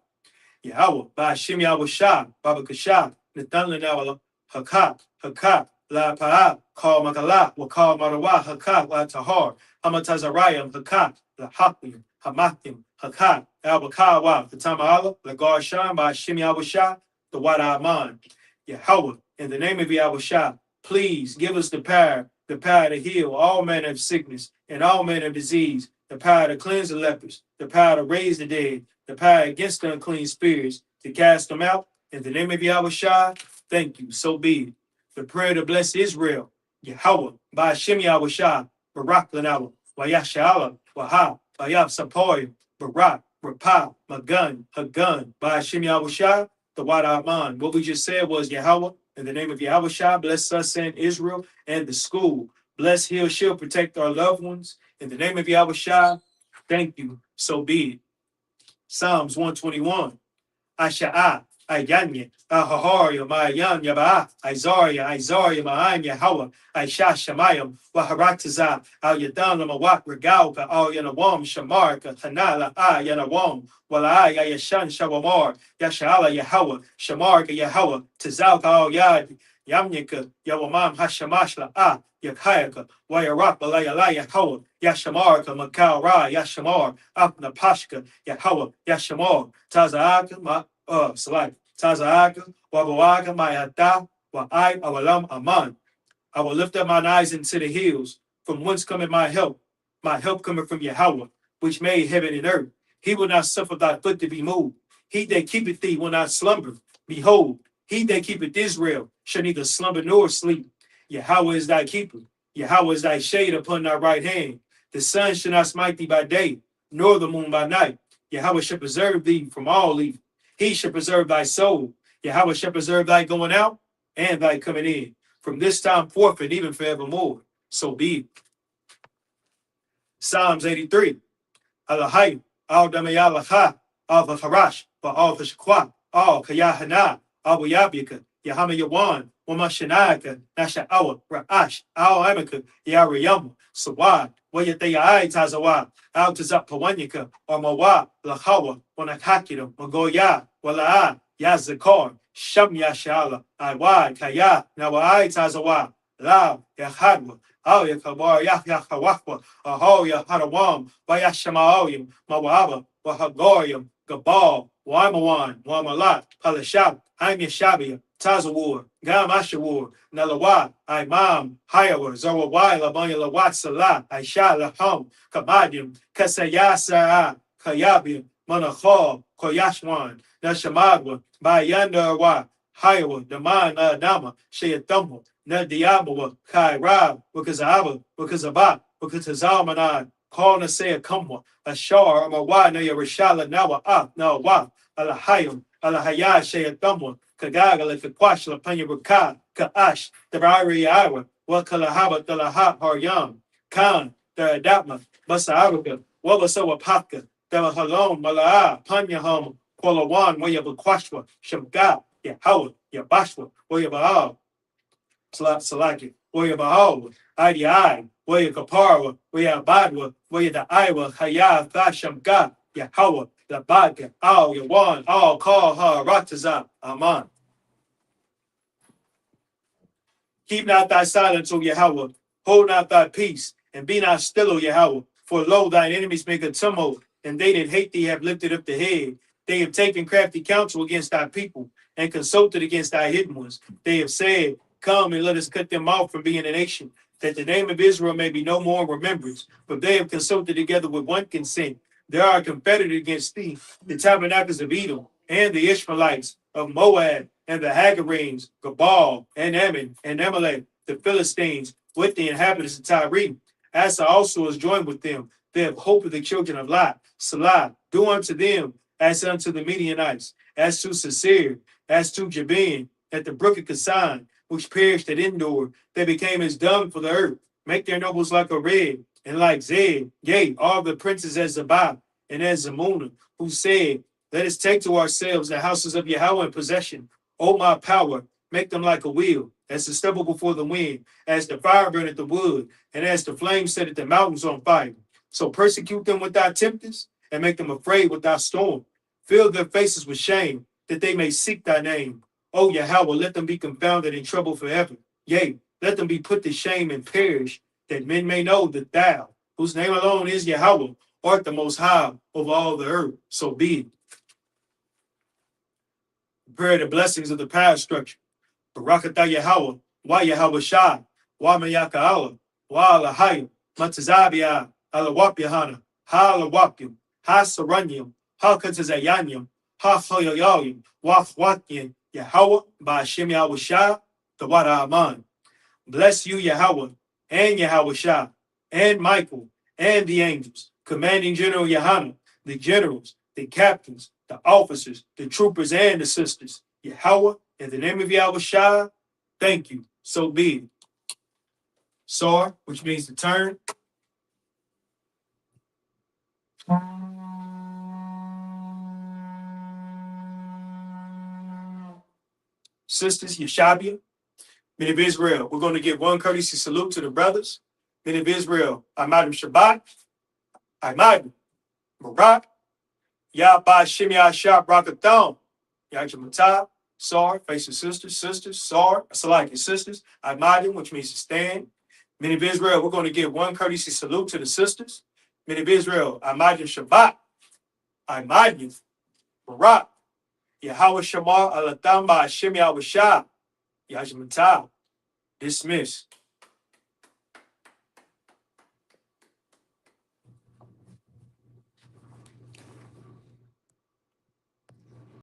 Yahweh, Ba'ashim Yahweh Shah, Baba Kashah, Nathan Lenawala, Hakak, Hakak, La Pa'a, Kal Makala, Wakal Marawa, Hakak, La Tahar, Hamatazarayam, Hakak, La Hakim, Hamakim, Hakak, Al Bakawa, the Tamala, La Garshan, Ba'ashim Yahweh Shah, the Wada Aman. Yahweh, in the name of Yahweh Shah, please give us the power to heal all manner of sickness and all manner of disease, the power to cleanse the lepers, the power to raise the dead, the power against the unclean spirits, to cast them out. In the name of Yahweh Shai, thank you. So be it. The prayer to bless Israel, Yahweh, by Shem Yahweh Shai, Barak Lanawa, Wayashala, Waha, Bayab Sapoy, Barak, Rapah, Magun, Hagun, by Shem Yahweh Shai, the Wad Aman. What we just said was Yahweh, in the name of Yahweh Shai, bless us and Israel and the school. Bless, heal, shield, protect our loved ones. In the name of Yahweh Shai, thank you. So be it. Psalms 121. Asha'a, Ayanya, Ahaharia, Mayan, Yaba, Isaiah, Ma'am, Yahweh, Aisha, Shamayam, Waharataza, Al Yadana, Mawak, Regalka, Al Yanawam, Shamarka, Tanala, Yanawam, Wala, Yashan, Shawamar, Yashala, Yahweh, Shamarka, Yahweh, Tazalka, Al Yad, Yamnika, Yawamam, Hashamashla, Yakayaka, Wayarak, Balaya, Yahweh, Yashamarka, Makal Ra, Yashamar, Apna Pashka, Yahweh, Yashamar, Tazaaka, Salak, Tazaaka, Wabawaga, Mayata, Wa'ai, Awalam, Aman. I will lift up mine eyes into the hills, from whence cometh my help. My help cometh from Yahweh, which made heaven and earth. He will not suffer thy foot to be moved. He that keepeth thee will not slumber. Behold, he that keepeth Israel shall neither slumber nor sleep. Yahweh is thy keeper. Yahweh is thy shade upon thy right hand. The sun shall not smite thee by day, nor the moon by night. Yahweh shall preserve thee from all evil. He shall preserve thy soul. Yahweh shall preserve thy going out and thy coming in, from this time forth and even forevermore. So be it. Psalms 83. Alahai, al damayalacha, al vacharash, al vashqua, al Yahanna, al Yabika, Yahanna Yawan, Wamashanaka, Nasha'awa, Ra'ash, al Amaka, Yariyam, Sawad, Wayatayai Tazawa, al Tazap Pawanyaka, or Mawa, Lahawa, Wanakakida, Magoya, Wala'a, Yazakar, Sham Yashala, Iwa, Kaya, Nawai Tazawa, La, Yahadwa, Al Yakabar Yahwakwa, Aho Yahadawam, Bayashamaoyim, Mawaba, Wahagorium, Gabal, Waimawan, Wamalat, Palashab, Haim Yashabia, Tazawar, Gamashawar, Nalawa, Imam, Hayawa, Zawawai, Labanya Lawat Salah, Aisha Laham, Kabadim, Kasayasa, Kayabim, Manachal, Koyashwan, Nashamadwa, Bayandarwa, Hayawa, Daman, Dama, Shayatamo, Na Diabawa, Kai Rab, Wakazaba, Wakazamanan, call na say a kumwa, a shar, a wa na ya rashala nawa up, na wa, alahayum, alahaya shayathamwa, Kagaga like a quashla panya raka, Kaash, the Rari Iowa, Wakalahaba, the Lahat Haryam, Khan, the Adapma, Basaaraga, Wabasawa Paka, the Halom, Malaa, Panyaham, Kualawan, Wayabaquashwa, Shamga, Yahawa, Yabashwa, Wayabaal. Salaki, Waya Bahal, IDI, Waya Kaparwa, Waya Badwa, Waya the Iowa, Haya, Thasham Ga, Yahawa, the Badga, Al Yawan, Al call her Rataza, Aman. Keep not thy silence, O Yahweh, hold not thy peace, and be not still, O Yahweh, for lo, thine enemies make a tumult, and they that hate thee have lifted up the head. They have taken crafty counsel against thy people, and consulted against thy hidden ones. They have said, come and let us cut them off from being a nation, that the name of Israel may be no more in remembrance. But they have consulted together with one consent. There are competitors against thee, the tabernacles of Edom, and the Ishmaelites of Moab, and the Hagarenes, Gabal, and Ammon, and Amalek, the Philistines, with the inhabitants of Tyre. Asa also is joined with them. They have hope of the children of Lot. Salah, do unto them as unto the Midianites, as to Sisir, as to Jabin, at the brook of Kasan, which perished at Endor. They became as dung for the earth. Make their nobles like a red, and like Zed, yea, all the princes as Zabab, and as Zamuna, who said, let us take to ourselves the houses of Yahweh in possession. O my power, make them like a wheel, as the stubble before the wind, as the fire burneth the wood, and as the flame setteth the mountains on fire. So persecute them with thy tempest, and make them afraid with thy storm. Fill their faces with shame, that they may seek thy name. O Yahweh, let them be confounded in trouble forever. Yea, let them be put to shame and perish, that men may know that thou, whose name alone is Yahweh, art the most high over all the earth. So be it. Prepare the blessings of the power structure. Barakatah Yahweh, Wa Yahweh Shai, Wa Mayaka'ala, Wa Alahaya, Matazabia, Alawap Yahanna, Ha Alawapim, Ha Saranyim, Ha Katazayanyim, Ha Choyoyim, Wa Chwatyin, Yahweh, Ba'ashem Yahweh Shai, the Wada Aman. Bless you, Yahweh, and Yahweh Shai, and Michael, and the angels, commanding General Yahanna, the generals, the captains, the officers, the troopers, and the sisters. Yahweh, in the name of Yahweh Shai, thank you. So be it. Sar, which means to turn. Sisters, Yeshabia, men of Israel. We're going to give one courtesy salute to the brothers. Men of Israel, Ahmadim Shabbat, Ahmadim, Barak, Yahba Shem Yahshua Brakathon, Yahjamatah, Sar, face of sisters, Sar, Salaki, sisters, Ahmadim, which means to stand. Men of Israel, we're going to give one courtesy salute to the sisters. Men of Israel, Ahmadim Shabbat, Ahmadim, Barak, Yahweh Shamar, Alatham, Hashem Yahweh Shah, Yahjamatah, dismiss.